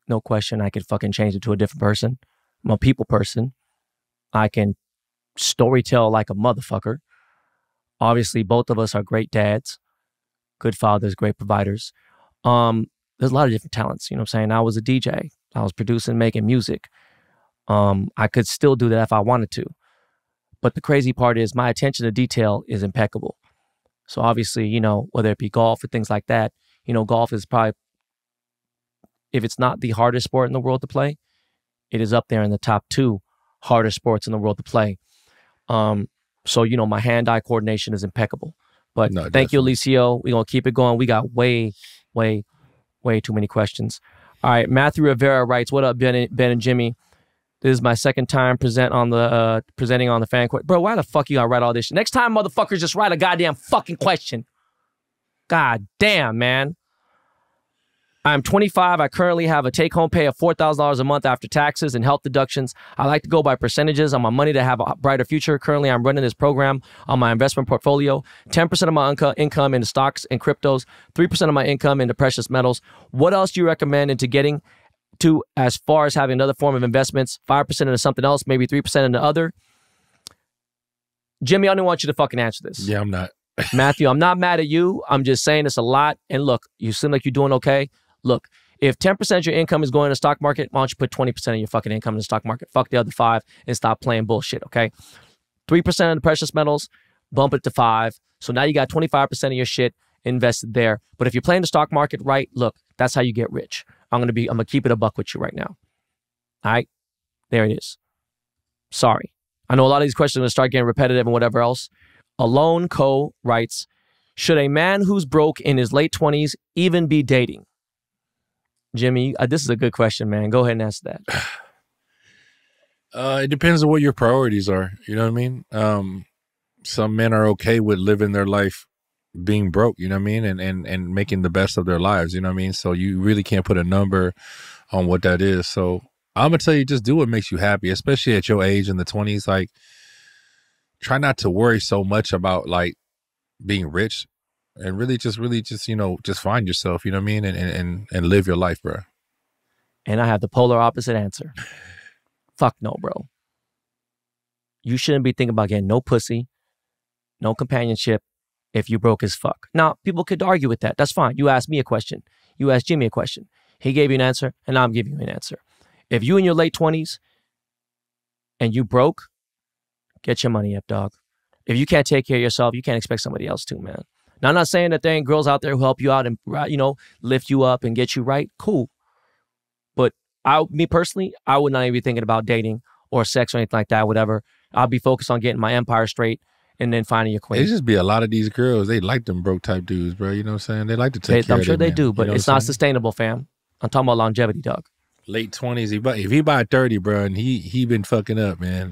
No question. I could fucking change it to a different person. I'm a people person. I can storytell like a motherfucker. Obviously, both of us are great dads, good fathers, great providers. There's a lot of different talents. You know what I'm saying? I was a DJ. I was producing, making music. I could still do that if I wanted to. But the crazy part is my attention to detail is impeccable. So obviously, whether it be golf or things like that, golf is probably, if it's not the hardest sport in the world to play, it is up there in the top 2 hardest sports in the world to play. So, my hand-eye coordination is impeccable. But no, thank you, Alicio. We're going to keep it going. We got way too many questions. All right, Matthew Rivera writes, what up, Ben and Jimmy? This is my second time presenting on the fan question. Bro, why the fuck you gotta write all this shit? Next time, motherfuckers, just write a goddamn fucking question. God damn, man. I'm 25. I currently have a take-home pay of $4,000 a month after taxes and health deductions. I like to go by percentages on my money to have a brighter future. Currently, I'm running this program on my investment portfolio. 10% of my income into stocks and cryptos. 3% of my income into precious metals. What else do you recommend into getting to as far as having another form of investments? 5% into something else, maybe 3% into other. Jimmy, I don't want you to fucking answer this. Yeah, I'm not. Matthew, I'm not mad at you. I'm just saying it's a lot. And look, you seem like you're doing okay. Look, if 10% of your income is going to the stock market, why don't you put 20% of your fucking income in the stock market? Fuck the other 5 and stop playing bullshit, okay? 3% of the precious metals, bump it to 5. So now you got 25% of your shit invested there. But if you're playing the stock market right, look, that's how you get rich. I'm gonna keep it a buck with you right now. All right? There it is. Sorry. I know a lot of these questions are gonna start getting repetitive and whatever else. Alone Co. writes, should a man who's broke in his late 20s even be dating? Jimmy, this is a good question, man. Go ahead and ask that. It depends on what your priorities are. You know what I mean? Some men are okay with living their life being broke, you know what I mean? And making the best of their lives, you know what I mean? So you really can't put a number on what that is. So I'm going to tell you, just do what makes you happy, especially at your age in the 20s. Like, try not to worry so much about like being rich, and really just, you know, just find yourself, you know what I mean? And live your life, bro. And I have the polar opposite answer. Fuck no, bro. You shouldn't be thinking about getting no pussy, no companionship if you broke as fuck. Now, people could argue with that. That's fine. You asked me a question. You asked Jimmy a question. He gave you an answer, and I'm giving you an answer. If you in your late 20s and you broke, get your money up, dog. If you can't take care of yourself, you can't expect somebody else to, man. Now, I'm not saying that there ain't girls out there who help you out and, you know, lift you up and get you right. Cool. But me personally, I would not even be thinking about dating or sex or anything like that, whatever. I'll be focused on getting my empire straight and then finding your queen. It just be a lot of these girls, they like them broke type dudes, bro. You know what I'm saying? They like to take care I'm of sure them, they man. do, but You know it's what I'm not saying? sustainable, fam. I'm talking about longevity, dog. Late 20s, if he by 30, bro, and he been fucking up, man.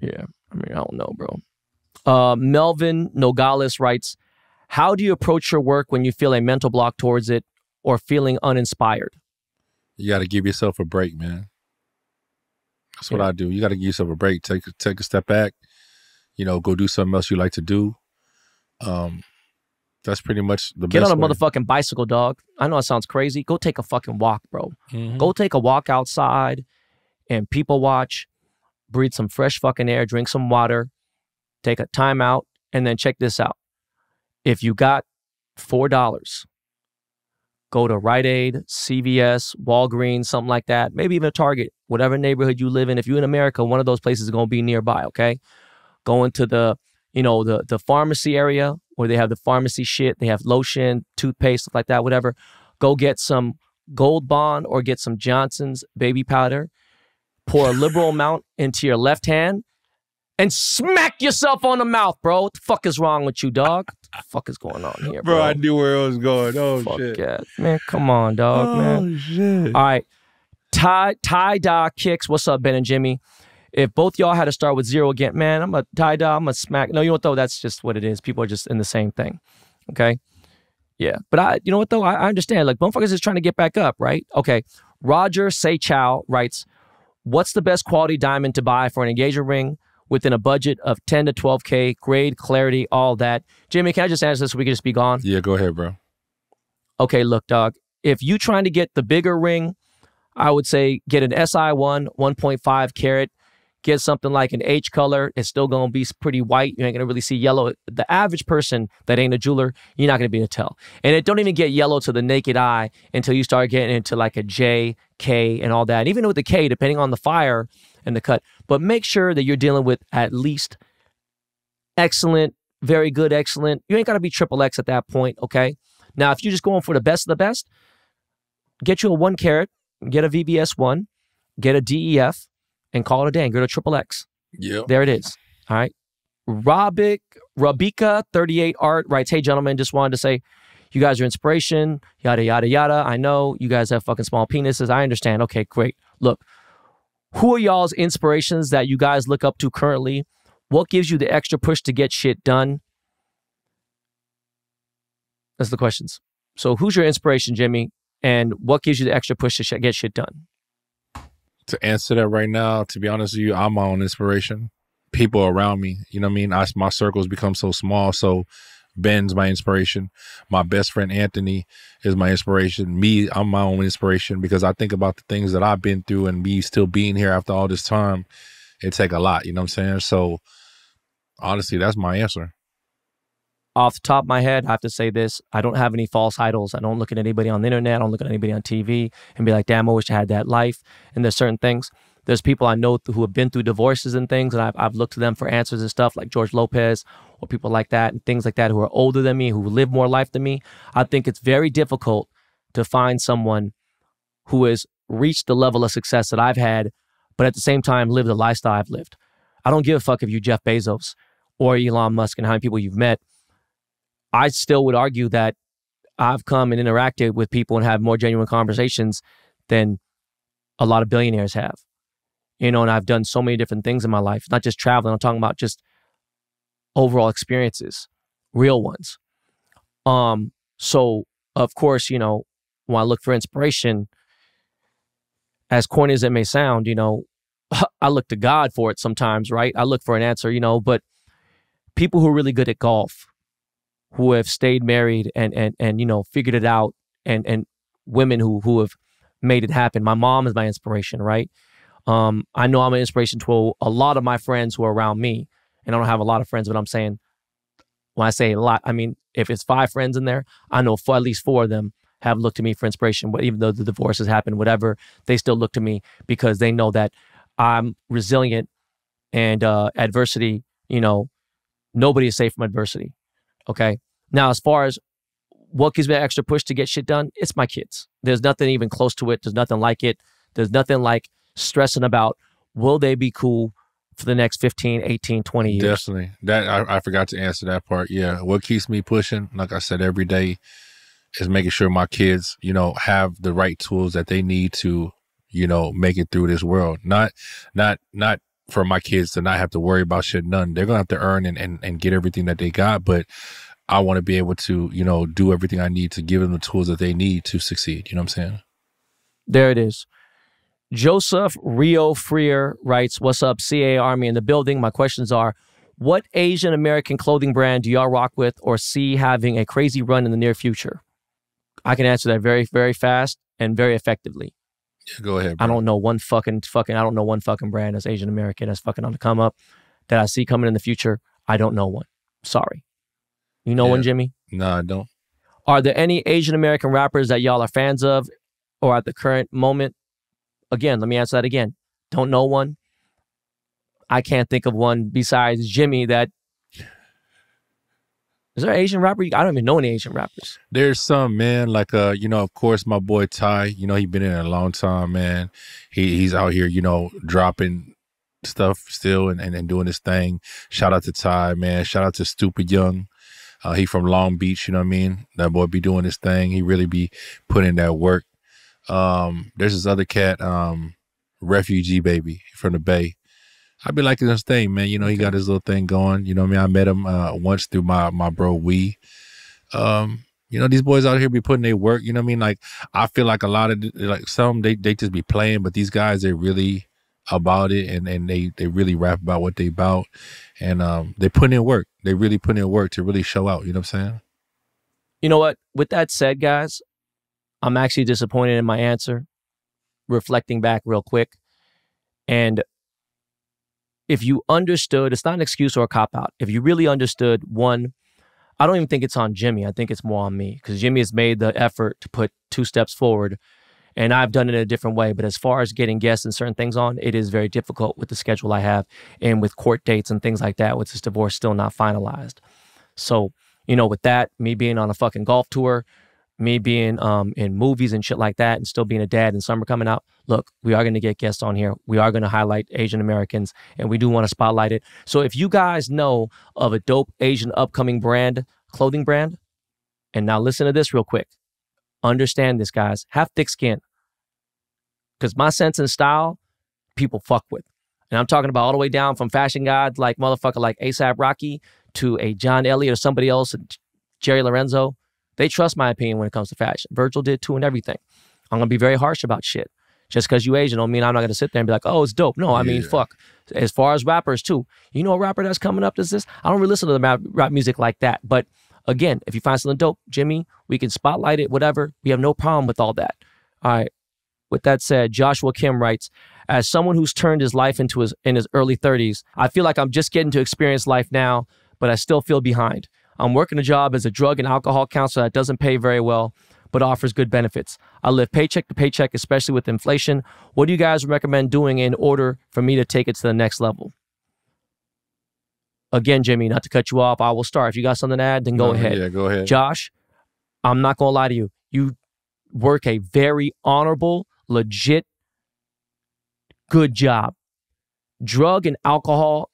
Yeah, I mean, I don't know, bro. Melvin Nogales writes, how do you approach your work when you feel a mental block towards it or feeling uninspired? You got to give yourself a break, man. That's what I do. You got to give yourself a break. Take a step back. You know, go do something else you like to do. That's pretty much the best. Get on a way. motherfucking bicycle, dog. I know it sounds crazy. Go take a fucking walk, bro. Mm-hmm. Go take a walk outside and people watch, breathe some fresh fucking air, drink some water, take a time out, and then check this out. If you got $4, go to Rite Aid, CVS, Walgreens, something like that, maybe even a Target, whatever neighborhood you live in. If you're in America, one of those places is going to be nearby, okay? Go into the pharmacy area where they have the pharmacy shit. They have lotion, toothpaste, stuff like that, whatever. Go get some Gold Bond or get some Johnson's baby powder. Pour a liberal amount into your left hand and smack yourself on the mouth, bro. What the fuck is wrong with you, dog? What the fuck is going on here, bro? Bro, I knew where it was going. Oh, fuck shit. Yeah. Man, come on, dog, man. Oh, shit. All right. Tie-dye kicks. What's up, Ben and Jimmy? If both y'all had to start with zero again, man, I'm a tie-dye, I'm a smack. No, you know what, though? That's just what it is. People are just in the same thing, okay? Yeah. But you know what, though? I understand. Like, motherfuckers is trying to get back up, right? Okay. Roger Say Chow writes, what's the best quality diamond to buy for an engagement ring within a budget of 10 to 12K, grade, clarity, all that? Jimmy, can I just answer this so we can just be gone? Yeah, go ahead, bro. Okay, look, dog. If you trying to get the bigger ring, I would say get an SI1, 1.5 carat. Get something like an H color. It's still going to be pretty white. You ain't going to really see yellow. The average person that ain't a jeweler, you're not going to be able to tell. And it don't even get yellow to the naked eye until you start getting into like a J, K, and all that. And even with the K, depending on the fire and the cut. But make sure that you're dealing with at least excellent, very good, excellent. You ain't got to be triple X at that point, okay? Now, if you're just going for the best of the best, get you a 1 carat, get a VVS1, get a DEF, and call it a day and go to triple X. Yeah. There it is. All right. Rabika 38 Art writes, hey, gentlemen, just wanted to say you guys are inspiration, yada, yada, yada. I know you guys have fucking small penises. I understand. Okay, great. Look, who are y'all's inspirations that you guys look up to currently? What gives you the extra push to get shit done? That's the questions. So who's your inspiration, Jimmy? And what gives you the extra push to get shit done? To answer that right now, to be honest with you, I'm my own inspiration. People around me, you know what I mean? My circles become so small. So Ben's my inspiration. My best friend Anthony is my inspiration. Me, I'm my own inspiration because I think about the things that I've been through and me still being here after all this time. It take a lot, you know what I'm saying? So honestly, that's my answer. Off the top of my head, I have to say this. I don't have any false idols. I don't look at anybody on the internet. I don't look at anybody on TV and be like, damn, I wish I had that life. And there's certain things. There's people I know who have been through divorces and things, and I've looked to them for answers and stuff, like George Lopez or people like that and things like that who are older than me, who live more life than me. I think it's very difficult to find someone who has reached the level of success that I've had, but at the same time lived the lifestyle I've lived. I don't give a fuck if you Jeff Bezos or Elon Musk and how many people you've met, I still would argue that I've come and interacted with people and had more genuine conversations than a lot of billionaires have. And I've done so many different things in my life, not just traveling. I'm talking about just overall experiences, real ones. So of course, when I look for inspiration, as corny as it may sound, I look to God for it sometimes, right? I look for an answer, but people who are really good at golf, who have stayed married and figured it out, and women who have made it happen. My mom is my inspiration, right? I know I'm an inspiration to a lot of my friends who are around me, and I don't have a lot of friends, but I'm saying, when I say a lot, I mean, if it's 5 friends in there, I know at least 4 of them have looked to me for inspiration. But even though the divorce has happened, whatever, they still look to me because they know that I'm resilient, and adversity, nobody is safe from adversity. Okay. Now, as far as what gives me that extra push to get shit done, it's my kids. There's nothing even close to it. There's nothing like it. There's nothing like stressing about, will they be cool for the next 15, 18, 20 years? Definitely. That I forgot to answer that part. Yeah. What keeps me pushing, like I said, every day is making sure my kids, have the right tools that they need to, make it through this world. Not for my kids to not have to worry about shit none. They're going to have to earn and get everything that they got. But I want to be able to, do everything I need to give them the tools that they need to succeed. You know what I'm saying? There it is. Joseph Rio Freer writes, what's up, CA Army in the building? My questions are, what Asian American clothing brand do y'all rock with or see having a crazy run in the near future? I can answer that very, very fast and very effectively. Yeah, go ahead, bro. I don't know one fucking brand that's Asian American that's fucking on the come up that I see coming in the future. I don't know one. Sorry. You know one, Jimmy? No, I don't. Are there any Asian American rappers that y'all are fans of or at the current moment? Again, let me answer that again. Don't know one. I can't think of one besides Jimmy that... Is there an Asian rapper? I don't even know any Asian rappers. There's some, man, like, of course, my boy Ty, he been in it a long time, man. He's out here, dropping stuff still and doing his thing. Shout out to Ty, man. Shout out to Stupid Young. He from Long Beach, you know what I mean? That boy be doing his thing. He really be putting in that work. There's this other cat, Refugee Baby from the Bay. I be liking his thing, man. He got his little thing going. You know what I mean? I met him once through my bro Wee. These boys out here be putting their work. You know what I mean? Like, I feel like a lot of some they just be playing, but these guys, they really about it, and they really rap about what they about, and they put in work. They really put in work to really show out. You know what I'm saying? You know what? With that said, guys, I'm actually disappointed in my answer. Reflecting back real quick, and if you understood, it's not an excuse or a cop-out. If you really understood, one, I don't even think it's on Jimmy. I think it's more on me because Jimmy has made the effort to put 2 steps forward, and I've done it in a different way. But as far as getting guests and certain things on, it is very difficult with the schedule I have and with court dates and things like that, with this divorce still not finalized. So, with that, me being on a fucking golf tour, me being in movies and shit like that, and still being a dad and summer coming out, look, we are going to get guests on here. We are going to highlight Asian Americans, and we do want to spotlight it. So if you guys know of a dope Asian upcoming clothing brand, and now listen to this real quick. Understand this, guys. Have thick skin. Because my sense and style, people fuck with. And I'm talking about all the way down from fashion gods like motherfucker like A$AP Rocky to a John Elliott or somebody else, Jerry Lorenzo. They trust my opinion when it comes to fashion. Virgil did too and everything. I'm going to be very harsh about shit. Just because you Asian don't mean I'm not going to sit there and be like, oh, it's dope. No, I mean, fuck. As far as rappers too, a rapper that's coming up, this. I don't really listen to the rap music like that. But again, if you find something dope, Jimmy, we can spotlight it, whatever. We have no problem with all that. All right. With that said, Joshua Kim writes, as someone who's turned his life in his early 30s, I feel like I'm just getting to experience life now, but I still feel behind. I'm working a job as a drug and alcohol counselor that doesn't pay very well, but offers good benefits. I live paycheck to paycheck, especially with inflation. What do you guys recommend doing in order for me to take it to the next level? Again, Jimmy, not to cut you off, I will start. If you got something to add, then go ahead. Yeah, go ahead. Josh, I'm not going to lie to you. You work a very honorable, legit, good job. Drug and alcohol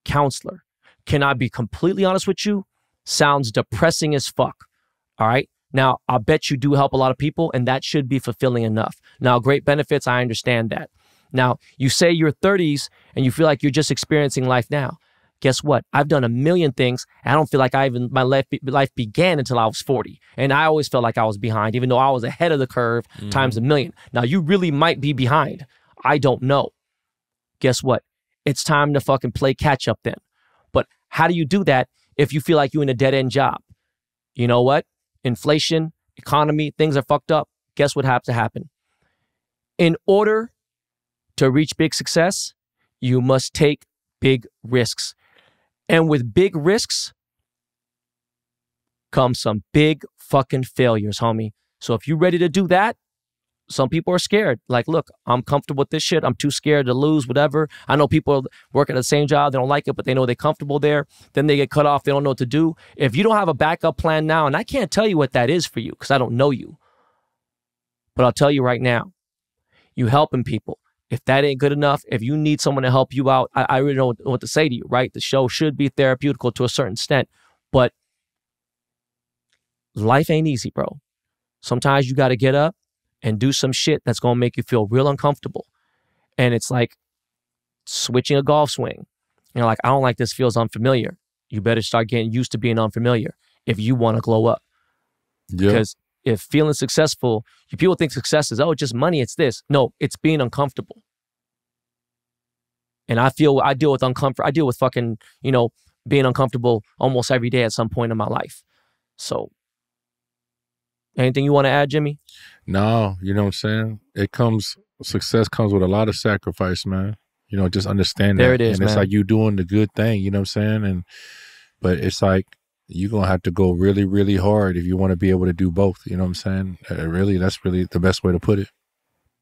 counselor. can I be completely honest with you? Sounds depressing as fuck. All right. Now, I'll bet you do help a lot of people, and that should be fulfilling enough. Now, great benefits, I understand that. Now, you say you're 30s and you feel like you're just experiencing life now. Guess what? I've done a million things. I don't feel like my life began until I was 40. And I always felt like I was behind, even though I was ahead of the curve times a million. Now, you really might be behind. I don't know. Guess what? It's time to fucking play catch up then. But how do you do that if you feel like you're in a dead-end job? You know what? Inflation, economy, things are fucked up. Guess what has to happen? In order to reach big success, you must take big risks. And with big risks comes some big fucking failures, homie. So if you're ready to do that, some people are scared. Like, look, I'm comfortable with this shit. I'm too scared to lose, whatever. I know people work at the same job. They don't like it, but they know they're comfortable there. Then they get cut off. They don't know what to do. If you don't have a backup plan now, and I can't tell you what that is for you because I don't know you, but I'll tell you right now, you helping people. If that ain't good enough, if you need someone to help you out, I really don't know what to say to you, right? The show should be therapeutical to a certain extent, but life ain't easy, bro. Sometimes you got to get up and do some shit that's going to make you feel real uncomfortable. And it's like switching a golf swing. You're like, I don't like this, feels unfamiliar. You better start getting used to being unfamiliar if you want to glow up. Yep. Because if feeling successful, people think success is, oh, just money, it's this. No, it's being uncomfortable. And I deal with fucking, being uncomfortable almost every day at some point in my life. So, anything you want to add, Jimmy? No, you know what I'm saying? Success comes with a lot of sacrifice, man. Just understand that. There it is, and it's man. like you doing the good thing, you know what I'm saying? But it's like, you're going to have to go really, really hard if you want to be able to do both. You know what I'm saying? That's really the best way to put it.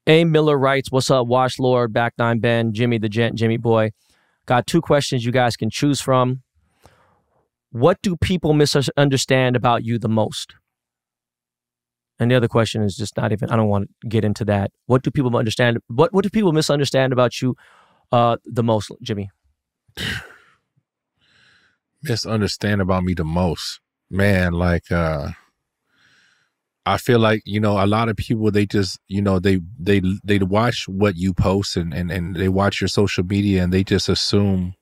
A. Miller writes, what's up, Wash Lord, Back 9 Ben, Jimmy the Gent, JimmyBoi. Got 2 questions you guys can choose from. What do people misunderstand about you the most? And the other question is just not even, I don't want to get into that. What do people understand? What do people misunderstand about you the most, Jimmy? Misunderstand about me the most, man. Like I feel like a lot of people, they just they watch what you post and they watch your social media and they just assume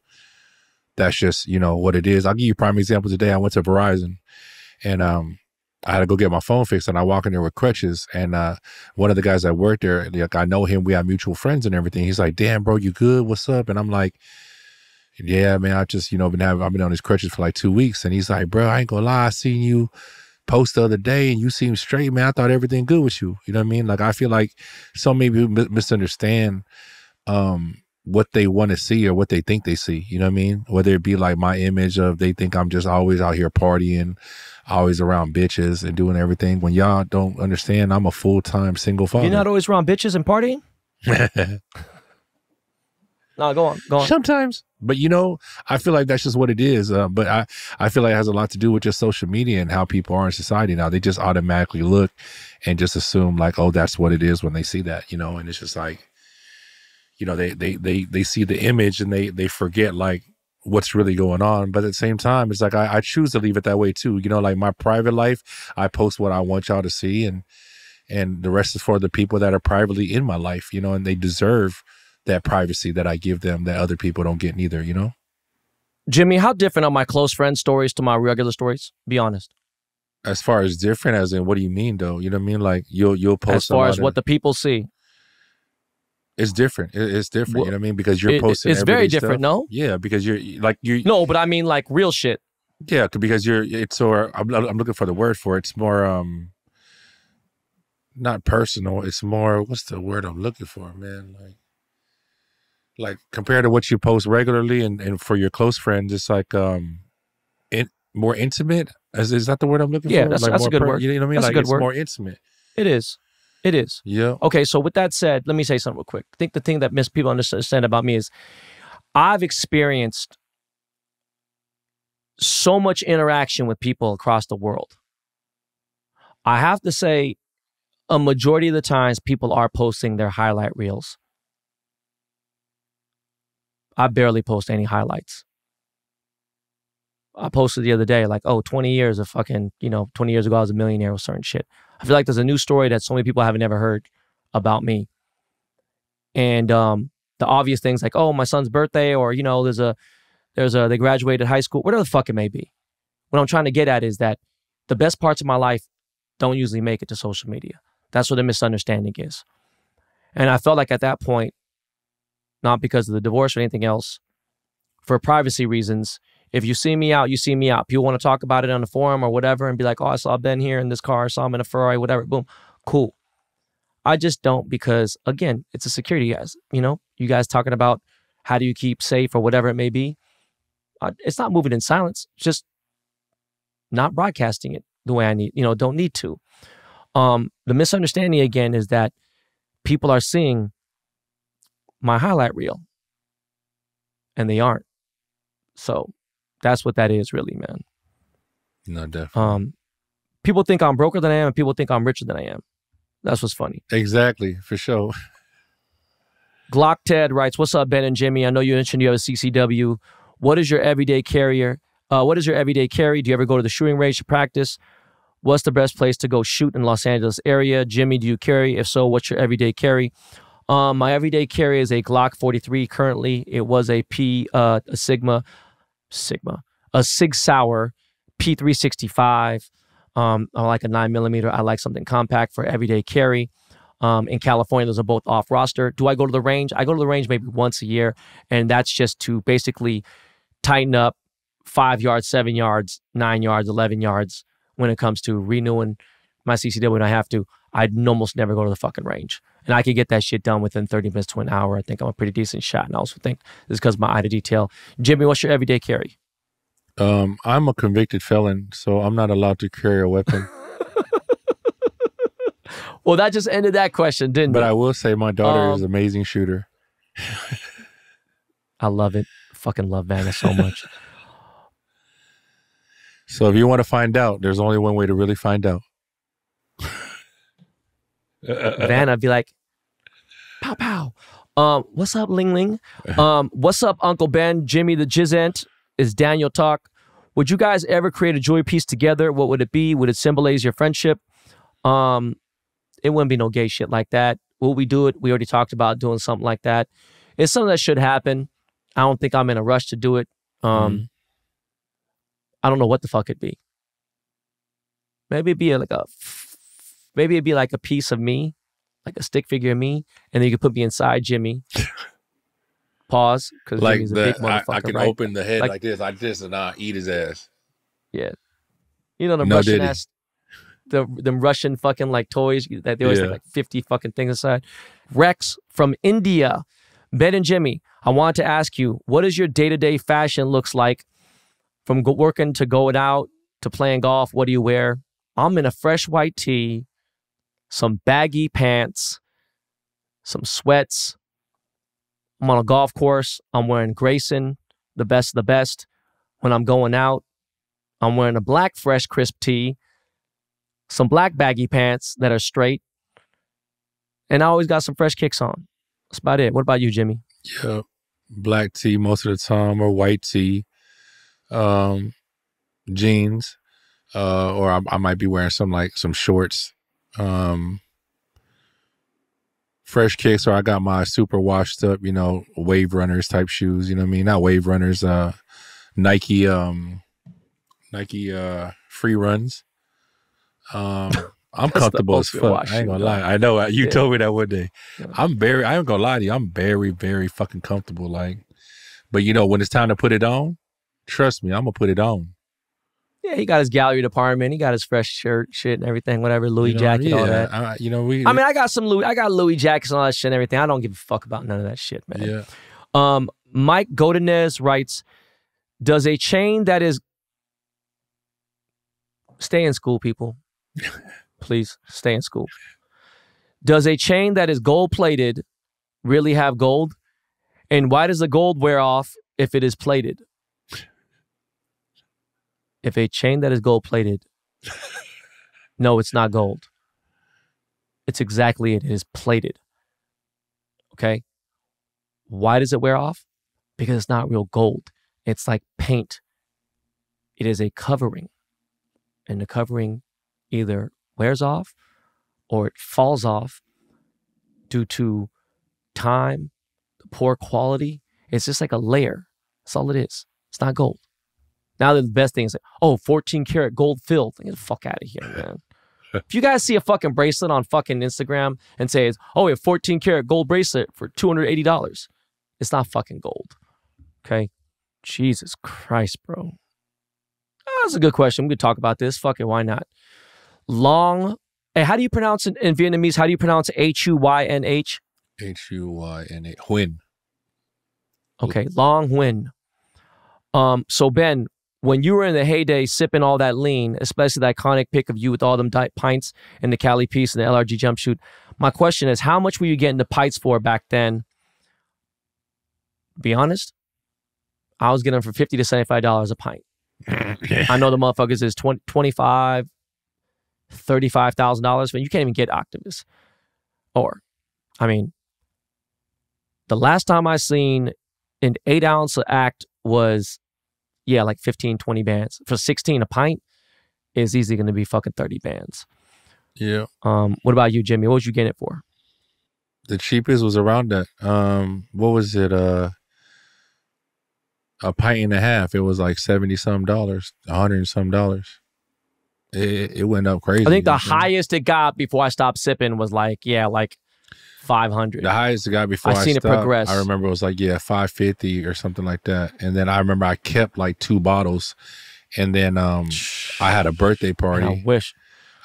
that's just what it is. I'll give you a prime example. Today I went to Verizon and I had to go get my phone fixed, and I walk in there with crutches, and one of the guys that worked there, like, I know him, we have mutual friends and everything. He's like, damn bro, you good, what's up? And I'm like, yeah, man, I just, I've been on these crutches for like 2 weeks. And he's like, bro, I ain't gonna lie, I seen you post the other day and you seem straight, man. I thought everything good with you. You know what I mean? Like, I feel like so many people misunderstand what they want to see or what they think they see. You know what I mean? Whether it be like my image of, they think I'm just always out here partying, always around bitches and doing everything. When y'all don't understand, I'm a full-time single father. You're not always around bitches and partying? No, go on. Sometimes. But I feel like that's just what it is. But I feel like it has a lot to do with just social media and how people are in society now. They just automatically look and just assume like, oh, that's what it is when they see that, and it's just like, they see the image and they forget like what's really going on. But at the same time, it's like I choose to leave it that way too. Like my private life, I post what I want y'all to see, and the rest is for the people that are privately in my life, and they deserve that privacy that I give them that other people don't get neither, Jimmy, how different are my close friend stories to my regular stories? Be honest. As far as different, as in, what do you mean though? You know what I mean? Like you'll post as far as what the people see. It's different. It's different. You know what I mean? Because you're posting. It's very different, stuff. No? Yeah, because you're like you. No, but I mean like real shit. Yeah, because I'm looking for the word for it. It's more not personal. It's more, what's the word I'm looking for, man? Like compared to what you post regularly and for your close friends, it's like more intimate. Is that the word I'm looking for? Yeah, that's a good word. You know what I mean? That's like a good it's word. more intimate. It is. Yeah. Okay, so with that said, let me say something real quick. I think the thing that people understand about me is I've experienced so much interaction with people across the world. I have to say, a majority of the times people are posting their highlight reels. I barely post any highlights. I posted the other day, like, oh, 20 years of fucking, 20 years ago I was a millionaire with certain shit. I feel like there's a new story that so many people haven't ever heard about me. And the obvious things like, oh, my son's birthday, or, they graduated high school, whatever the fuck it may be. What I'm trying to get at is that the best parts of my life don't usually make it to social media. That's what the misunderstanding is. And I felt like at that point, not because of the divorce or anything else, for privacy reasons, if you see me out, you see me out. People want to talk about it on the forum or whatever and be like, oh, I saw Ben here in this car, I saw him in a Ferrari, whatever, boom, cool. I just don't because, again, it's a security, guys. You guys talking about how do you keep safe or whatever it may be. It's not moving in silence, just not broadcasting it the way I need, don't need to. The misunderstanding, again, is that people are seeing my highlight reel and they aren't. So that's what that is really, man. No, definitely. People think I'm broker than I am and people think I'm richer than I am. That's what's funny. Exactly, for sure. Glock Ted writes, what's up, Ben and Jimmy? I know you mentioned you have a CCW. What is your everyday carrier? What is your everyday carry? Do you ever go to the shooting range to practice? What's the best place to go shoot in Los Angeles area? Jimmy, do you carry? If so, what's your everyday carry? My everyday carry is a Glock 43 currently. It was a Sig Sauer P365. I like a 9mm. I like something compact for everyday carry. In California, those are both off roster. Do I go to the range? I go to the range maybe once a year, and that's just to basically tighten up 5 yards, 7 yards, 9 yards, 11 yards when it comes to renewing my CCW when I have to. I'd almost never go to the fucking range. And I could get that shit done within 30 minutes to an hour. I think I'm a pretty decent shot. And I also think this is because of my eye to detail. Jimmy, what's your everyday carry? I'm a convicted felon, so I'm not allowed to carry a weapon. Well, that just ended that question, didn't it? But I will say my daughter is an amazing shooter. I love it. Fucking love Vannah so much. So if you want to find out, there's only one way to really find out. Vannah be like, pow, pow. What's up, Ling Ling? What's up, Uncle Ben? Jimmy the Jizent is Daniel Talk. Would you guys ever create a jewelry piece together? What would it be? Would it symbolize your friendship? It wouldn't be no gay shit like that. Will we do it? We already talked about doing something like that. It's something that should happen. I don't think I'm in a rush to do it. I don't know what the fuck it'd be. Maybe it'd be like a piece of me, like a stick figure of me, and then you could put me inside Jimmy. Pause, because like Jimmy's a big motherfucker. I can open the head like this, and I'll eat his ass. Yeah, the Russian ass, them Russian fucking like toys that they always have like 50 fucking things inside. Rex from India, Ben and Jimmy, I wanted to ask you, what is your day-to-day fashion looks like? From working to going out to playing golf, what do you wear? I'm in a fresh white tee, some baggy pants, some sweats. I'm on a golf course. I'm wearing Grayson, the best of the best. When I'm going out, I'm wearing a black fresh crisp tee, some black baggy pants that are straight, and I always got some fresh kicks on. That's about it. What about you, Jimmy? Yeah, black tee most of the time, or white tee. Jeans, or I might be wearing some shorts, fresh kicks, or I got my super washed up, wave runners type shoes, you know what I mean? Not wave runners, Nike free runs. I'm comfortable as fuck. I ain't gonna lie. I know you told me that one day. Yeah. I ain't gonna lie to you. I'm very, very fucking comfortable. But when it's time to put it on, trust me, I'm gonna put it on. Yeah, he got his gallery department. He got his fresh shirt, shit, and everything, whatever, Louis jacket, all that. I got Louis jackets and all that shit and everything. I don't give a fuck about none of that shit, man. Yeah. Mike Godinez writes, does a chain that is... Stay in school, people. Please, stay in school. Does a chain that is gold-plated really have gold? And why does the gold wear off if it is plated? If a chain that is gold-plated, no, it's not gold. It's exactly it. It is plated. Okay? Why does it wear off? Because it's not real gold. It's like paint. it is a covering. And the covering either wears off or it falls off due to time, poor quality. It's just like a layer. That's all it is. It's not gold. Now the best thing is, 14 karat gold filled. Get the fuck out of here, man. If you guys see a fucking bracelet on fucking Instagram and say, we have 14 karat gold bracelet for $280, it's not fucking gold. Okay? Jesus Christ, bro. Oh, that's a good question. We could talk about this. Fuck it, why not? Long. Hey, how do you pronounce it in Vietnamese? How do you pronounce Huynh? Huynh. Huynh. Okay, Long Huynh. So Ben, when you were in the heyday sipping all that lean, especially the iconic pic of you with all them pints and the Cali piece and the LRG jumpsuit, my question is, how much were you getting the pints for back then? Be honest, I was getting them for $50 to $75 a pint. I know the motherfuckers is $25,000, $35,000, but you can't even get Octavus. Or, I mean, the last time I seen an 8-ounce act was, like 15, 20 bands. For 16 a pint is easily going to be fucking 30 bands. Yeah. What about you, Jimmy? What was you getting it for? The cheapest was around that. What was it? A pint and a half. It was like $70-some, $100-some. It went up crazy. I think the highest it got before I stopped sipping was like 500. The highest it got before I seen stopped, it progress. I remember it was like, $550 or something like that. And then I remember I kept like 2 bottles. And then I had a birthday party. I wish.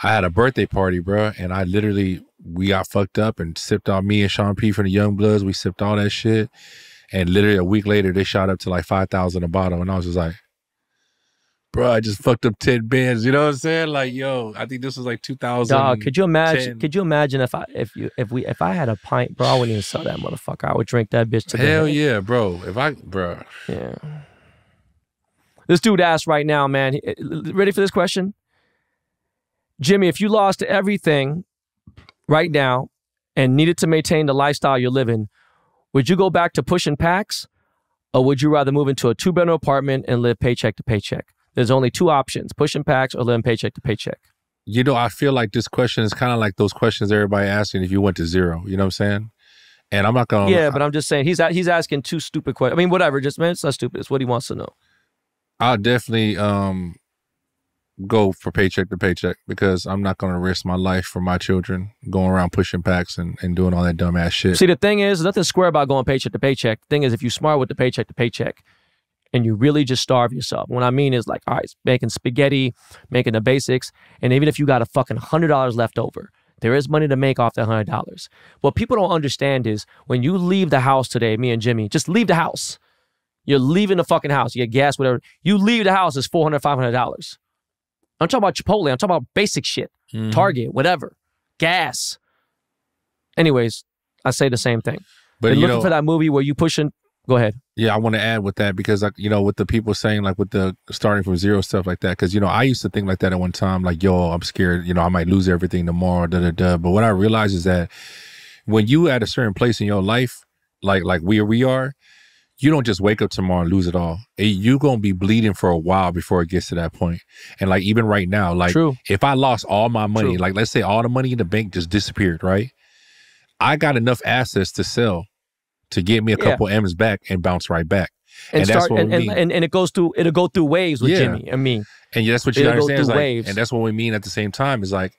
I had a birthday party, bro. And I literally, we got fucked up and sipped all, me and Sean P from the Young Bloods, we sipped all that shit. And literally a week later, they shot up to like 5,000 a bottle. And I was just like, bro, I just fucked up 10 bands. You know what I'm saying? Like, yo, I think this was like 2000. Dog, could you imagine if I had a pint, bro, I wouldn't even sell that motherfucker. I would drink that bitch to the Hell head. yeah, bro. Yeah. This dude asked right now, man. Ready for this question? Jimmy, if you lost everything right now and needed to maintain the lifestyle you're living, would you go back to pushing packs, or would you rather move into a 2-bedroom apartment and live paycheck to paycheck? There's only 2 options, pushing packs or living paycheck to paycheck. You know, I feel like this question is kind of like those questions everybody asking if you went to zero. You know what I'm saying? And I'm not going to... Yeah, but I'm just saying, he's asking 2 stupid questions. I mean, whatever, just, man, it's not stupid. It's what he wants to know. I'll definitely go for paycheck to paycheck because I'm not going to risk my life for my children going around pushing packs and doing all that dumbass shit. See, the thing is, nothing square about going paycheck to paycheck. The thing is, if you're smart with the paycheck to paycheck and you really just starve yourself, what I mean is like, all right, making spaghetti, making the basics, and even if you got a fucking $100 left over, there is money to make off that $100. What people don't understand is when you leave the house today, me and Jimmy, just leave the house. You're leaving the fucking house. You get gas, whatever. You leave the house, it's $400, $500. I'm talking about Chipotle. I'm talking about basic shit. Mm-hmm. Target, whatever. Gas. Anyways, I say the same thing. But looking for that movie where you pushing... Go ahead. Yeah, I want to add with that because, with the people saying like with the starting from zero stuff like that, because, I used to think like that at one time, like, yo, I'm scared, I might lose everything tomorrow, da-da-da. But what I realized is that when you at a certain place in your life, like where we are, you don't just wake up tomorrow and lose it all. You're going to be bleeding for a while before it gets to that point. And like even right now, like if I lost all my money, like let's say all the money in the bank just disappeared, right? I got enough assets to sell to get me a couple M's back and bounce right back. And that's what we mean. And it'll go through waves with Jimmy and me. And that's what you gotta understand. Go waves. And that's what we mean at the same time is like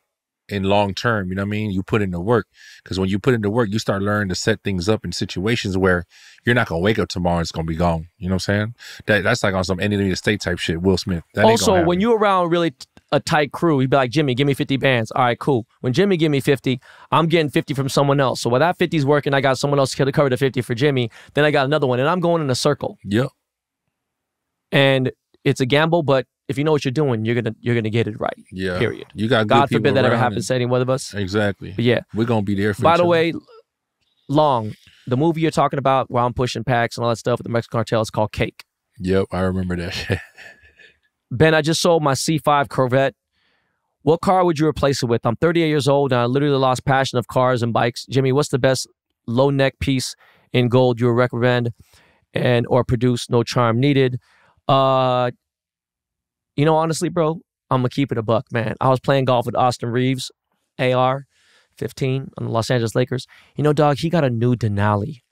in long term, you know what I mean? You put in the work. Because when you put in the work, you start learning to set things up in situations where you're not going to wake up tomorrow and it's going to be gone. You know what I'm saying? That's like on some enemy of the state type shit, Will Smith. That also, when you're around really a tight crew, you'd be like, Jimmy, give me 50 bands. All right, cool. When Jimmy give me 50, I'm getting 50 from someone else. So while that 50's working, I got someone else to cover the 50 for Jimmy. Then I got another one. And I'm going in a circle. Yep. And it's a gamble, but if you know what you're doing, you're gonna get it right. Yeah. Period. You got God forbid that ever happens to any one of us. Exactly. But yeah. We're gonna be there for By the way, Long, the movie you're talking about where I'm pushing packs and all that stuff with the Mexican cartel is called Cake. Yep, I remember that. Ben, I just sold my C5 Corvette. What car would you replace it with? I'm 38 years old and I literally lost passion of cars and bikes. Jimmy, what's the best low neck piece in gold you would recommend or produce? No charm needed. You know, honestly, bro, I'm going to keep it a buck, man. I was playing golf with Austin Reeves, AR, 15 on the Los Angeles Lakers. You know, dog, he got a new Denali.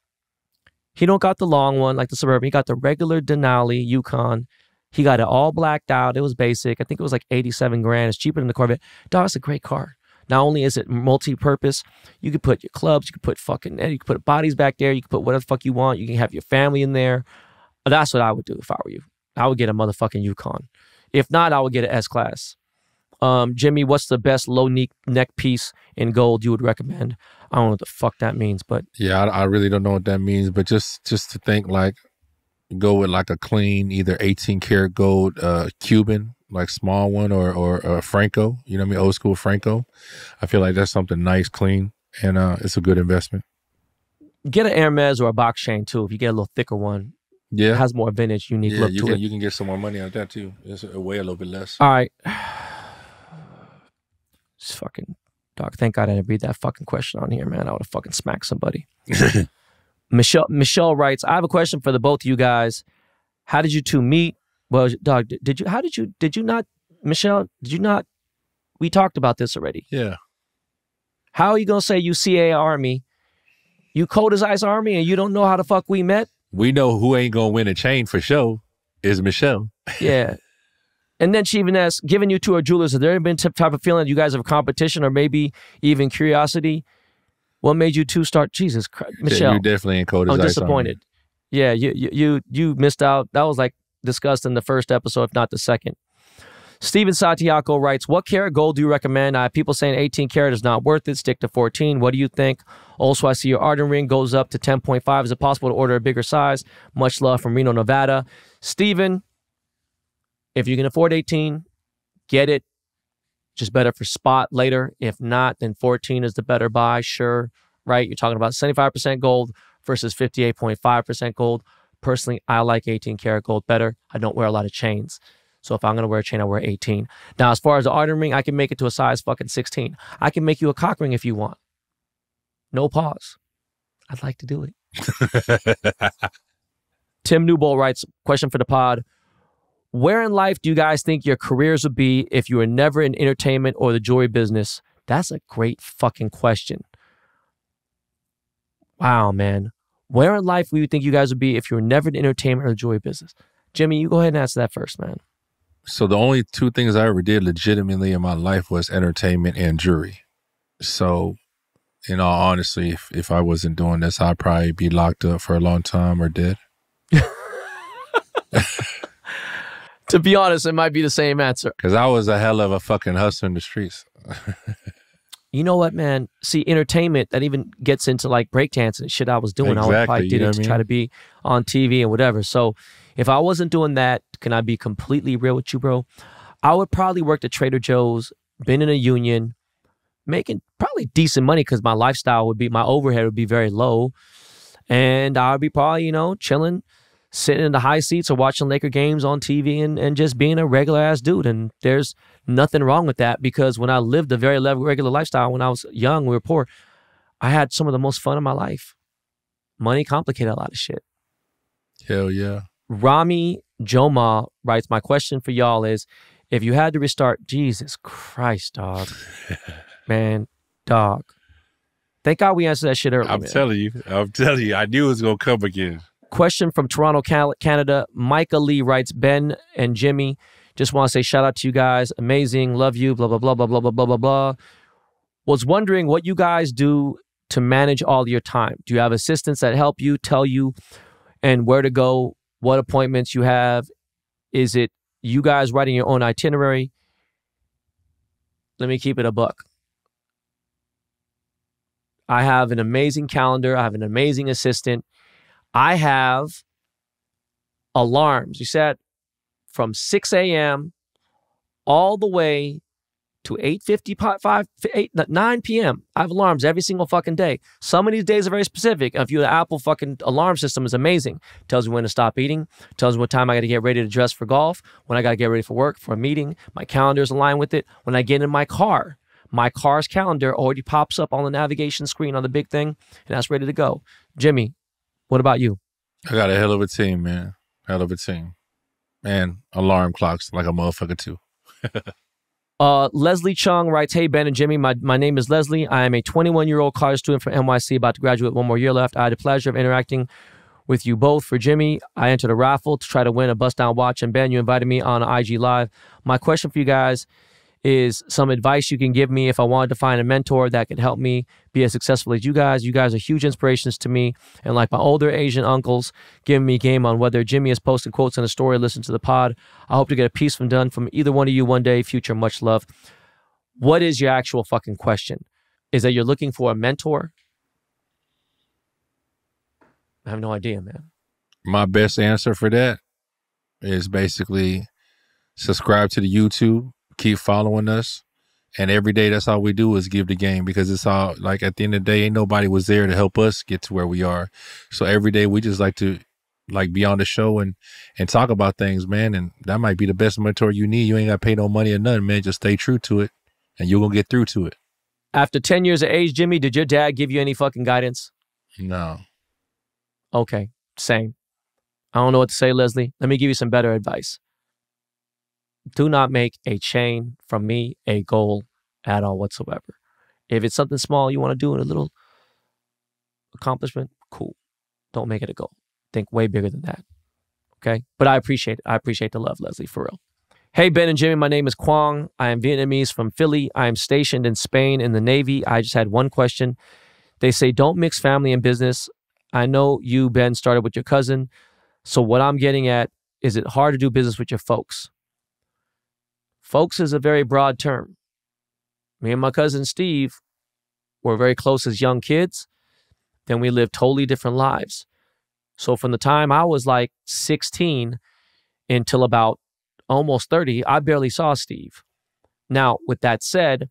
He don't got the long one like the Suburban. He got the regular Denali Yukon. He got it all blacked out. It was basic. I think it was like 87 grand. It's cheaper than the Corvette. Dog, it's a great car. Not only is it multi-purpose, you could put your clubs, you could put you could put bodies back there, you could put whatever the fuck you want. You can have your family in there. That's what I would do if I were you. I would get a motherfucking Yukon. If not, I would get an S-Class. Jimmy, what's the best low neck piece in gold you would recommend? I don't know what the fuck that means, but... Yeah, I really don't know what that means, but just to think like, go with like a clean, either 18 karat gold Cuban, like small one, or Franco, you know what I mean, old school Franco. I feel like that's something nice, clean, and it's a good investment. Get an Hermes or a box chain too. If you get a little thicker one, yeah, it has more vintage, unique look to it. You can get some more money out of that too. It's way a little bit less. All right. Just fucking dog. Thank God I didn't read that fucking question on here, man. I would have fucking smacked somebody. Michelle writes, I have a question for the both of you guys. How did you two meet? Well, dog, did you not, Michelle, we talked about this already. Yeah. How are you going to say you CA Army, you cold as ice Army, and you don't know how the fuck we met? We know who ain't going to win a chain for sure is Michelle. Yeah. And then she even asked, given you two are jewelers, has there ever been type of feeling that you guys have a competition or maybe even curiosity? What made you two start? Jesus Christ, Michelle. Yeah, you definitely ain't cold as ice. I'm disappointed. Yeah, you missed out. That was like discussed in the first episode, if not the second. Steven Santiago writes, what karat gold do you recommend? I have people saying 18 karat is not worth it. Stick to 14. What do you think? Also, I see your Arden ring goes up to 10.5. Is it possible to order a bigger size? Much love from Reno, Nevada. Steven, if you can afford 18, get it. Just better for spot later. If not, then 14 is the better buy. Sure, right? You're talking about 75% gold versus 58.5% gold. Personally, I like 18 karat gold better. I don't wear a lot of chains. So if I'm going to wear a chain, I wear 18. Now, as far as the Arden ring, I can make it to a size fucking 16. I can make you a cock ring if you want. No pause. I'd like to do it. Tim Newbold writes, question for the pod. Where in life do you guys think your careers would be if you were never in entertainment or the jewelry business? That's a great fucking question. Wow, man. Where in life would you think you guys would be if you were never in entertainment or the jewelry business? Jimmy, you go ahead and answer that first, man. So the only two things I ever did legitimately in my life was entertainment and jewelry. So, in all honesty, if I wasn't doing this, I'd probably be locked up for a long time or dead. To be honest, it might be the same answer. Because I was a hell of a fucking hustler in the streets. You know what, man? See, entertainment, that even gets into like breakdancing and shit I was doing. Exactly, I would probably did it to try to be on TV and whatever. So if I wasn't doing that, can I be completely real with you, bro? I would probably work at Trader Joe's, been in a union, making probably decent money because my lifestyle would be, my overhead would be very low. And I would be probably, you know, chilling, sitting in the high seats or watching Laker games on TV and just being a regular ass dude. And there's nothing wrong with that because when I lived a very regular lifestyle, when I was young, we were poor, I had some of the most fun in my life. Money complicated a lot of shit. Hell yeah. Rami Joma writes, my question for y'all is, if you had to restart, Jesus Christ, dog. Man, dog. Thank God we answered that shit earlier. I'm telling you. I knew it was going to come again. Question from Toronto, Canada. Micah Lee writes, Ben and Jimmy, just want to say shout out to you guys. Amazing. Love you. Blah, blah, blah, blah, blah, blah, blah, blah, blah. Was wondering what you guys do to manage all your time. Do you have assistants that help you, tell you, and where to go, what appointments you have? Is it you guys writing your own itinerary? Let me keep it a buck. I have an amazing calendar. I have an amazing assistant. I have alarms. You said from 6 a.m. all the way to 9 p.m. I have alarms every single fucking day. Some of these days are very specific. If you have an Apple fucking alarm system, is amazing. Tells me when to stop eating. Tells me what time I got to get ready to dress for golf. When I got to get ready for work, for a meeting. My calendar is aligned with it. When I get in my car's calendar already pops up on the navigation screen on the big thing, and that's ready to go. Jimmy, what about you? I got a hell of a team, man. Hell of a team. And alarm clocks like a motherfucker too. Leslie Chung writes, hey, Ben and Jimmy, my name is Leslie. I am a 21-year-old college student from NYC, about to graduate, one more year left. I had the pleasure of interacting with you both. For Jimmy, I entered a raffle to try to win a bust-down watch, and Ben, you invited me on IG Live. My question for you guys is some advice you can give me if I wanted to find a mentor that could help me be as successful as you guys. You guys are huge inspirations to me, and like my older Asian uncles giving me game on whether Jimmy is posting quotes in a story or listen to the pod. I hope to get a piece done from either one of you one day. Future, much love. What is your actual fucking question? Is that you're looking for a mentor? I have no idea, man. My best answer for that is basically subscribe to the YouTube, keep following us, and every day that's all we do is give the game, because it's all like at the end of the day, ain't nobody was there to help us get to where we are. So every day we just like to be on the show and talk about things, man. And that might be the best mentor you need. You ain't got to pay no money or nothing, man. Just stay true to it and you're going to get through to it. After 10 years of age, Jimmy, did your dad give you any fucking guidance? No. Okay, same. I don't know what to say, Leslie. Let me give you some better advice. Do not make a chain from me a goal at all whatsoever. If it's something small you want to do in a little accomplishment, cool. Don't make it a goal. Think way bigger than that. Okay? But I appreciate it. I appreciate the love, Leslie, for real. Hey, Ben and Jimmy, my name is Kwong. I am Vietnamese from Philly. I am stationed in Spain in the Navy. I just had one question. They say don't mix family and business. I know you, Ben, started with your cousin. So what I'm getting at, is it hard to do business with your folks? Folks is a very broad term. Me and my cousin Steve were very close as young kids. Then we lived totally different lives. So from the time I was like 16 until about almost 30, I barely saw Steve. Now, with that said,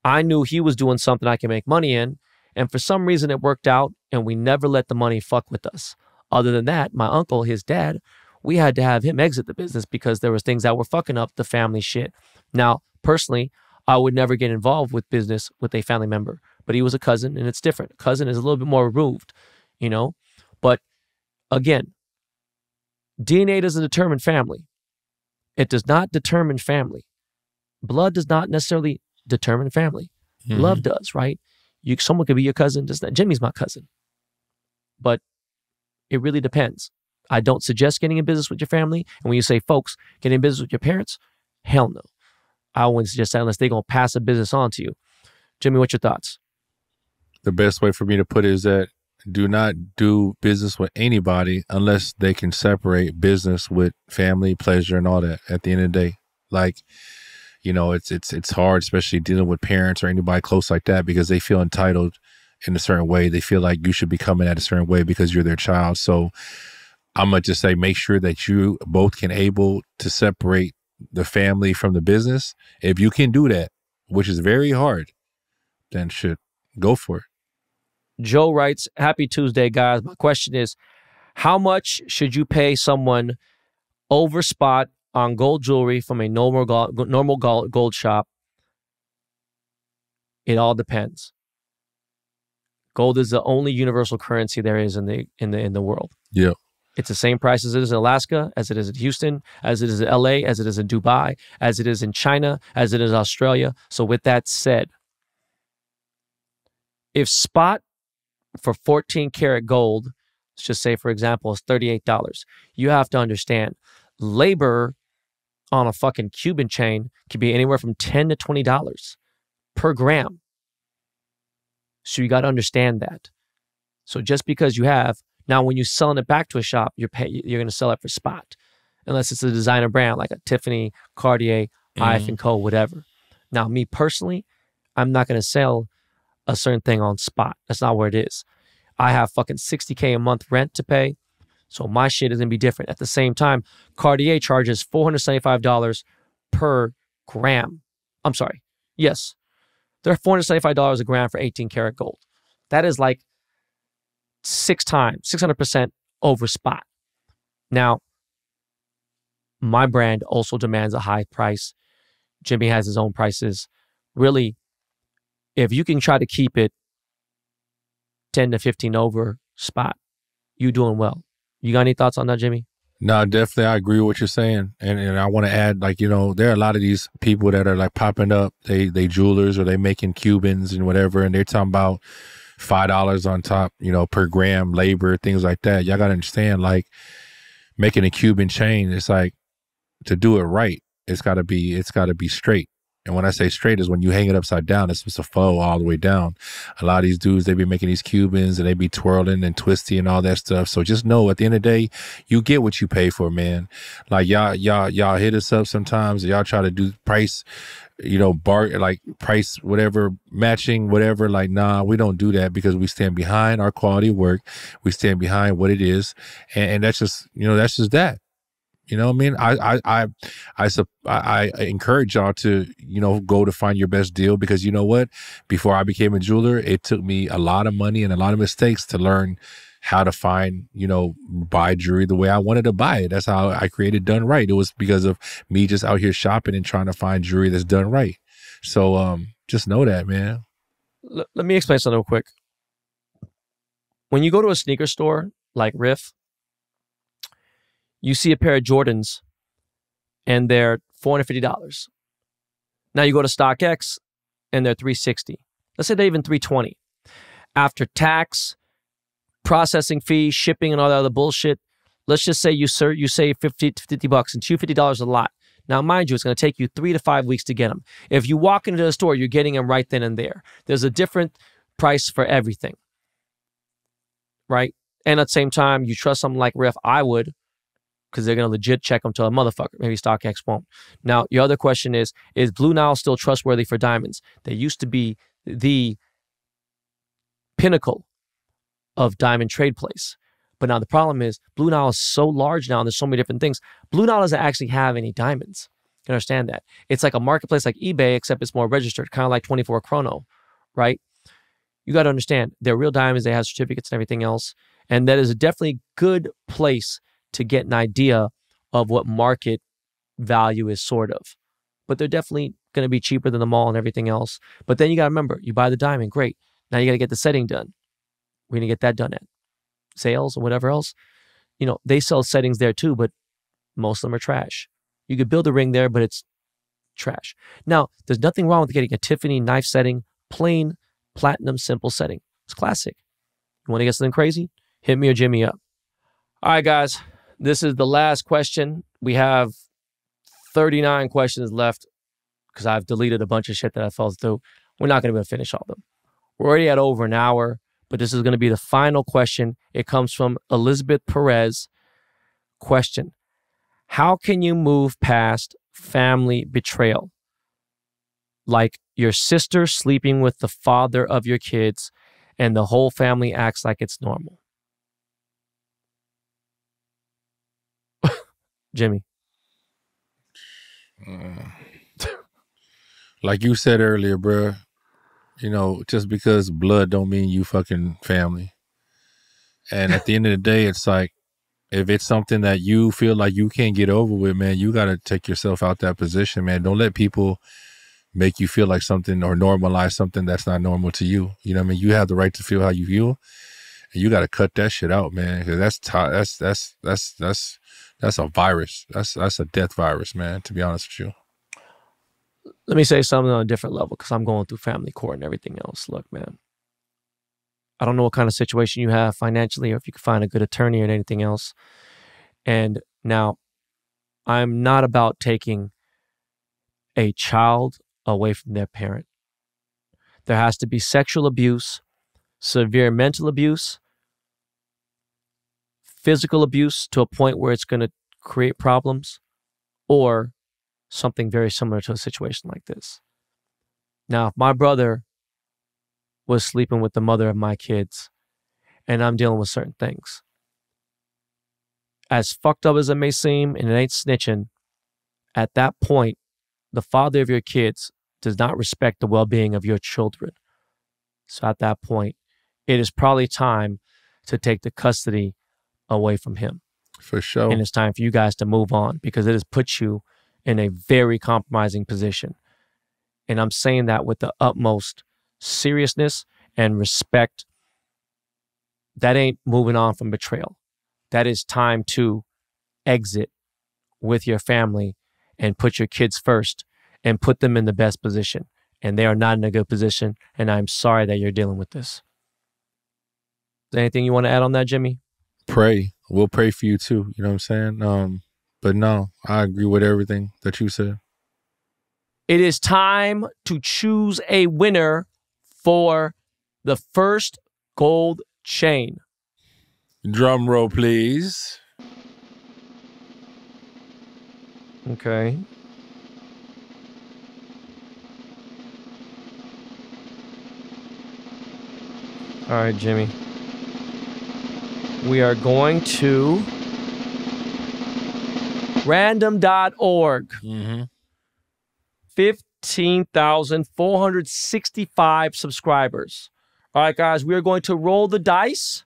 I knew he was doing something I could make money in. And for some reason it worked out and we never let the money fuck with us. Other than that, my uncle, his dad, we had to have him exit the business because there was things that were fucking up the family shit. Now, personally, I would never get involved with business with a family member, but he was a cousin and it's different. A cousin is a little bit more removed, you know? But again, DNA doesn't determine family. It does not determine family. Blood does not necessarily determine family. Mm-hmm. Love does, right? Someone could be your cousin. Jimmy's my cousin. But it really depends. I don't suggest getting in business with your family. And when you say, folks, getting in business with your parents, hell no. I wouldn't suggest that unless they're going to pass a business on to you. Jimmy, what's your thoughts? The best way for me to put it is that do not do business with anybody unless they can separate business with family, pleasure, and all that at the end of the day. Like, you know, it's hard, especially dealing with parents or anybody close like that, because they feel entitled in a certain way. They feel like you should be coming at a certain way because you're their child. So I'm going to just say, make sure that you both can able to separate the family from the business. If you can do that, which is very hard, then shit, go for it. Joe writes, happy Tuesday, guys. My question is, how much should you pay someone over spot on gold jewelry from a normal gold shop? It all depends. Gold is the only universal currency there is in the world. Yeah. It's the same price as it is in Alaska, as it is in Houston, as it is in LA, as it is in Dubai, as it is in China, as it is in Australia. So with that said, if spot for 14 karat gold, let's just say, for example, is $38, you have to understand labor on a fucking Cuban chain could be anywhere from $10 to $20 per gram. So you got to understand that. So just because you have, now when you're selling it back to a shop, you're going to sell it for spot, unless it's a designer brand like a Tiffany, Cartier, IF & Co, whatever. Now, me personally, I'm not going to sell a certain thing on spot. That's not where it is. I have fucking $60K a month rent to pay, so my shit is going to be different. At the same time, Cartier charges $475 per gram. I'm sorry. Yes. They're $475 a gram for 18 karat gold. That is like 600% over spot. Now, my brand also demands a high price. Jimmy has his own prices. Really, if you can try to keep it 10 to 15 over spot, you doing well. You got any thoughts on that, Jimmy? No, definitely, I agree with what you're saying, and I want to add, like, you know, there are a lot of these people that are like popping up. They jewelers or they making Cubans and whatever, and they're talking about $5 on top, you know, per gram labor, things like that. Y'all gotta understand, like, making a Cuban chain, it's like, to do it right, it's gotta be straight. And when I say straight is when you hang it upside down, it's supposed to flow all the way down. A lot of these dudes, they be making these Cubans and they be twirling and twisty and all that stuff. So just know at the end of the day, you get what you pay for, man. Like y'all hit us up sometimes. Y'all try to do price, you know, like price, whatever, matching, whatever. Like, nah, we don't do that because we stand behind our quality of work. We stand behind what it is. And that's just, you know, that's just that. You know what I mean? I encourage y'all to, you know, go to find your best deal, because you know what? Before I became a jeweler, it took me a lot of money and a lot of mistakes to learn how to find, you know, buy jewelry the way I wanted to buy it. That's how I created Done Right. It was because of me just out here shopping and trying to find jewelry that's done right. So just know that, man. Let me explain something real quick. When you go to a sneaker store like Riff, you see a pair of Jordans and they're $450. Now you go to StockX and they're $360. Let's say they're even $320. After tax, processing fee, shipping, and all that other bullshit, let's just say you save $50 and $250 is a lot. Now, mind you, it's going to take you 3 to 5 weeks to get them. If you walk into the store, you're getting them right then and there. There's a different price for everything, right? And at the same time, you trust something like Riff, I would, because they're going to legit check them to a motherfucker. Maybe StockX won't. Now, your other question is Blue Nile still trustworthy for diamonds? They used to be the pinnacle of diamond trade place. But now the problem is Blue Nile is so large now and there's so many different things. Blue Nile doesn't actually have any diamonds. You understand that? It's like a marketplace like eBay, except it's more registered, kind of like 24 Chrono, right? You got to understand, they're real diamonds. They have certificates and everything else. And that is a definitely good place to get an idea of what market value is, sort of. But they're definitely going to be cheaper than the mall and everything else. But then you got to remember, you buy the diamond, great. Now you got to get the setting done. We're going to get that done at sales or whatever else. You know, they sell settings there too, but most of them are trash. You could build a ring there, but it's trash. Now, there's nothing wrong with getting a Tiffany knife setting, plain, platinum, simple setting. It's classic. You want to get something crazy? Hit me or Jimmy up. All right, guys. This is the last question. We have 39 questions left because I've deleted a bunch of shit that I fell through. We're not going to be able to finish all of them. We're already at over an hour, but this is going to be the final question. It comes from Elizabeth Perez. Question: how can you move past family betrayal? Like your sister sleeping with the father of your kids and the whole family acts like it's normal. Jimmy. Like you said earlier, bro, you know, just because blood don't mean you fucking family. And at the end of the day, it's like, if it's something that you feel like you can't get over with, man, you got to take yourself out that position, man. Don't let people make you feel like something or normalize something that's not normal to you. You know what I mean? You have the right to feel how you feel, and you got to cut that shit out, man. Because that's a virus. That's a death virus, man, to be honest with you. Let me say something on a different level, because I'm going through family court and everything else. Look, man, I don't know what kind of situation you have financially or if you can find a good attorney or anything else. And now, I'm not about taking a child away from their parent. There has to be sexual abuse, severe mental abuse, physical abuse to a point where it's going to create problems, or something very similar to a situation like this. Now, if my brother was sleeping with the mother of my kids and I'm dealing with certain things, as fucked up as it may seem, and it ain't snitching, at that point, the father of your kids does not respect the well-being of your children. So at that point, it is probably time to take the custody away from him. For sure. And it's time for you guys to move on, because it has put you in a very compromising position. And I'm saying that with the utmost seriousness and respect. That ain't moving on from betrayal. That is time to exit with your family and put your kids first and put them in the best position. And they are not in a good position. And I'm sorry that you're dealing with this. Is there anything you want to add on that, Jimmy? Pray. We'll pray for you too. You know what I'm saying? But no, I agree with everything that you said. It is time to choose a winner for the first gold chain. Drum roll, please. Okay. All right, Jimmy. We are going to random.org. 15,465 subscribers. All right, guys, we are going to roll the dice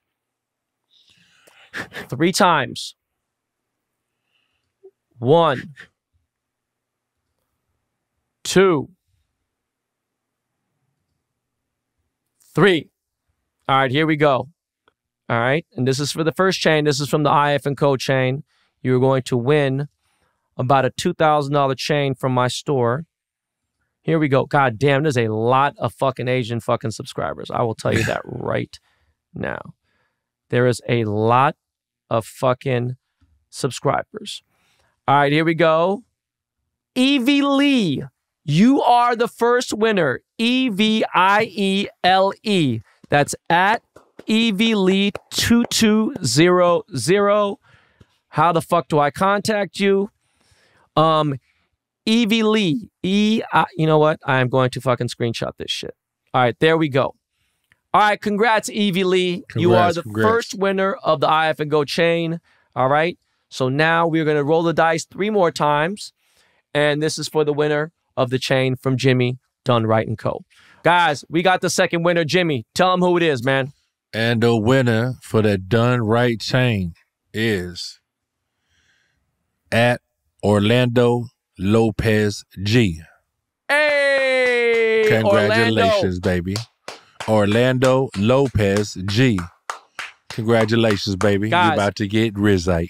3 times. 1, 2, 3. All right, here we go. All right, and this is for the first chain. This is from the IF & Co chain. You're going to win about a $2,000 chain from my store. Here we go. God damn, there's a lot of fucking Asian fucking subscribers. I will tell you that right now. There is a lot of fucking subscribers. All right, here we go. Evie Lee, you are the first winner. EVIELE. That's at Evie Lee 2200. How the fuck do I contact you? Evie Lee. You know what? I am going to fucking screenshot this shit. All right, there we go. All right, congrats, Evie Lee. You are the first winner of the IF & Go chain. All right. So now we're going to roll the dice 3 more times. And this is for the winner of the chain from Jimmy, Done Right & Co. Guys, we got the second winner, Jimmy. Tell them who it is, man. And the winner for the Done Right chain is at Orlando Lopez G. Hey! Congratulations, baby. Orlando Lopez G. Congratulations, baby. Guys, you're about to get Rizite.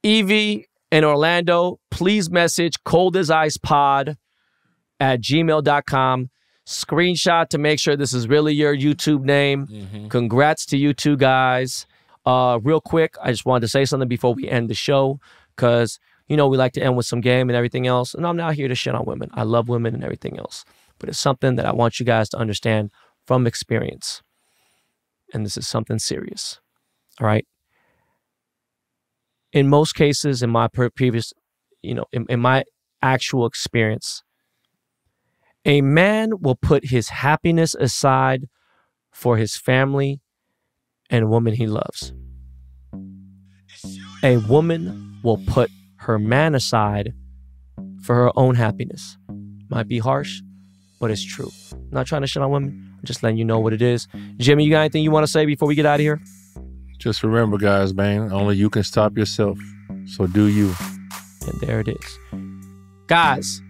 Evie and Orlando, please message coldasicepod@gmail.com. Screenshot to make sure this is really your YouTube name. Congrats to you two guys. Real quick, I just wanted to say something before we end the show because, you know, we like to end with some game and everything else. And I'm not here to shit on women. I love women and everything else. But it's something that I want you guys to understand from experience. And this is something serious. All right? In most cases, in my previous, in my actual experience, a man will put his happiness aside for his family and woman he loves. A woman will put her man aside for her own happiness. Might be harsh, but it's true. I'm not trying to shit on women. I'm just letting you know what it is. Jimmy, you got anything you want to say before we get out of here? Just remember, guys, man, only you can stop yourself. So do you. And there it is. Guys,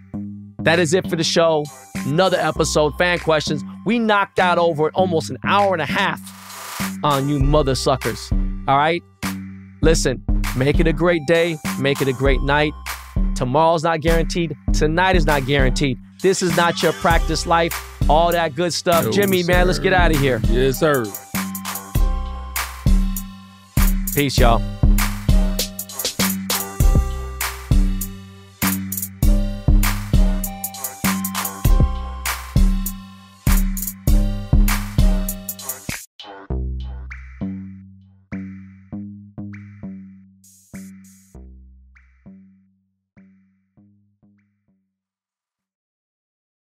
that is it for the show. Another episode, fan questions. We knocked out over almost an hour and a half on you mother suckers. All right? Listen, make it a great day. Make it a great night. Tomorrow's not guaranteed. Tonight is not guaranteed. This is not your practice life. All that good stuff. No, Jimmy, sir. Man, let's get out of here. Yes, sir. Peace, y'all.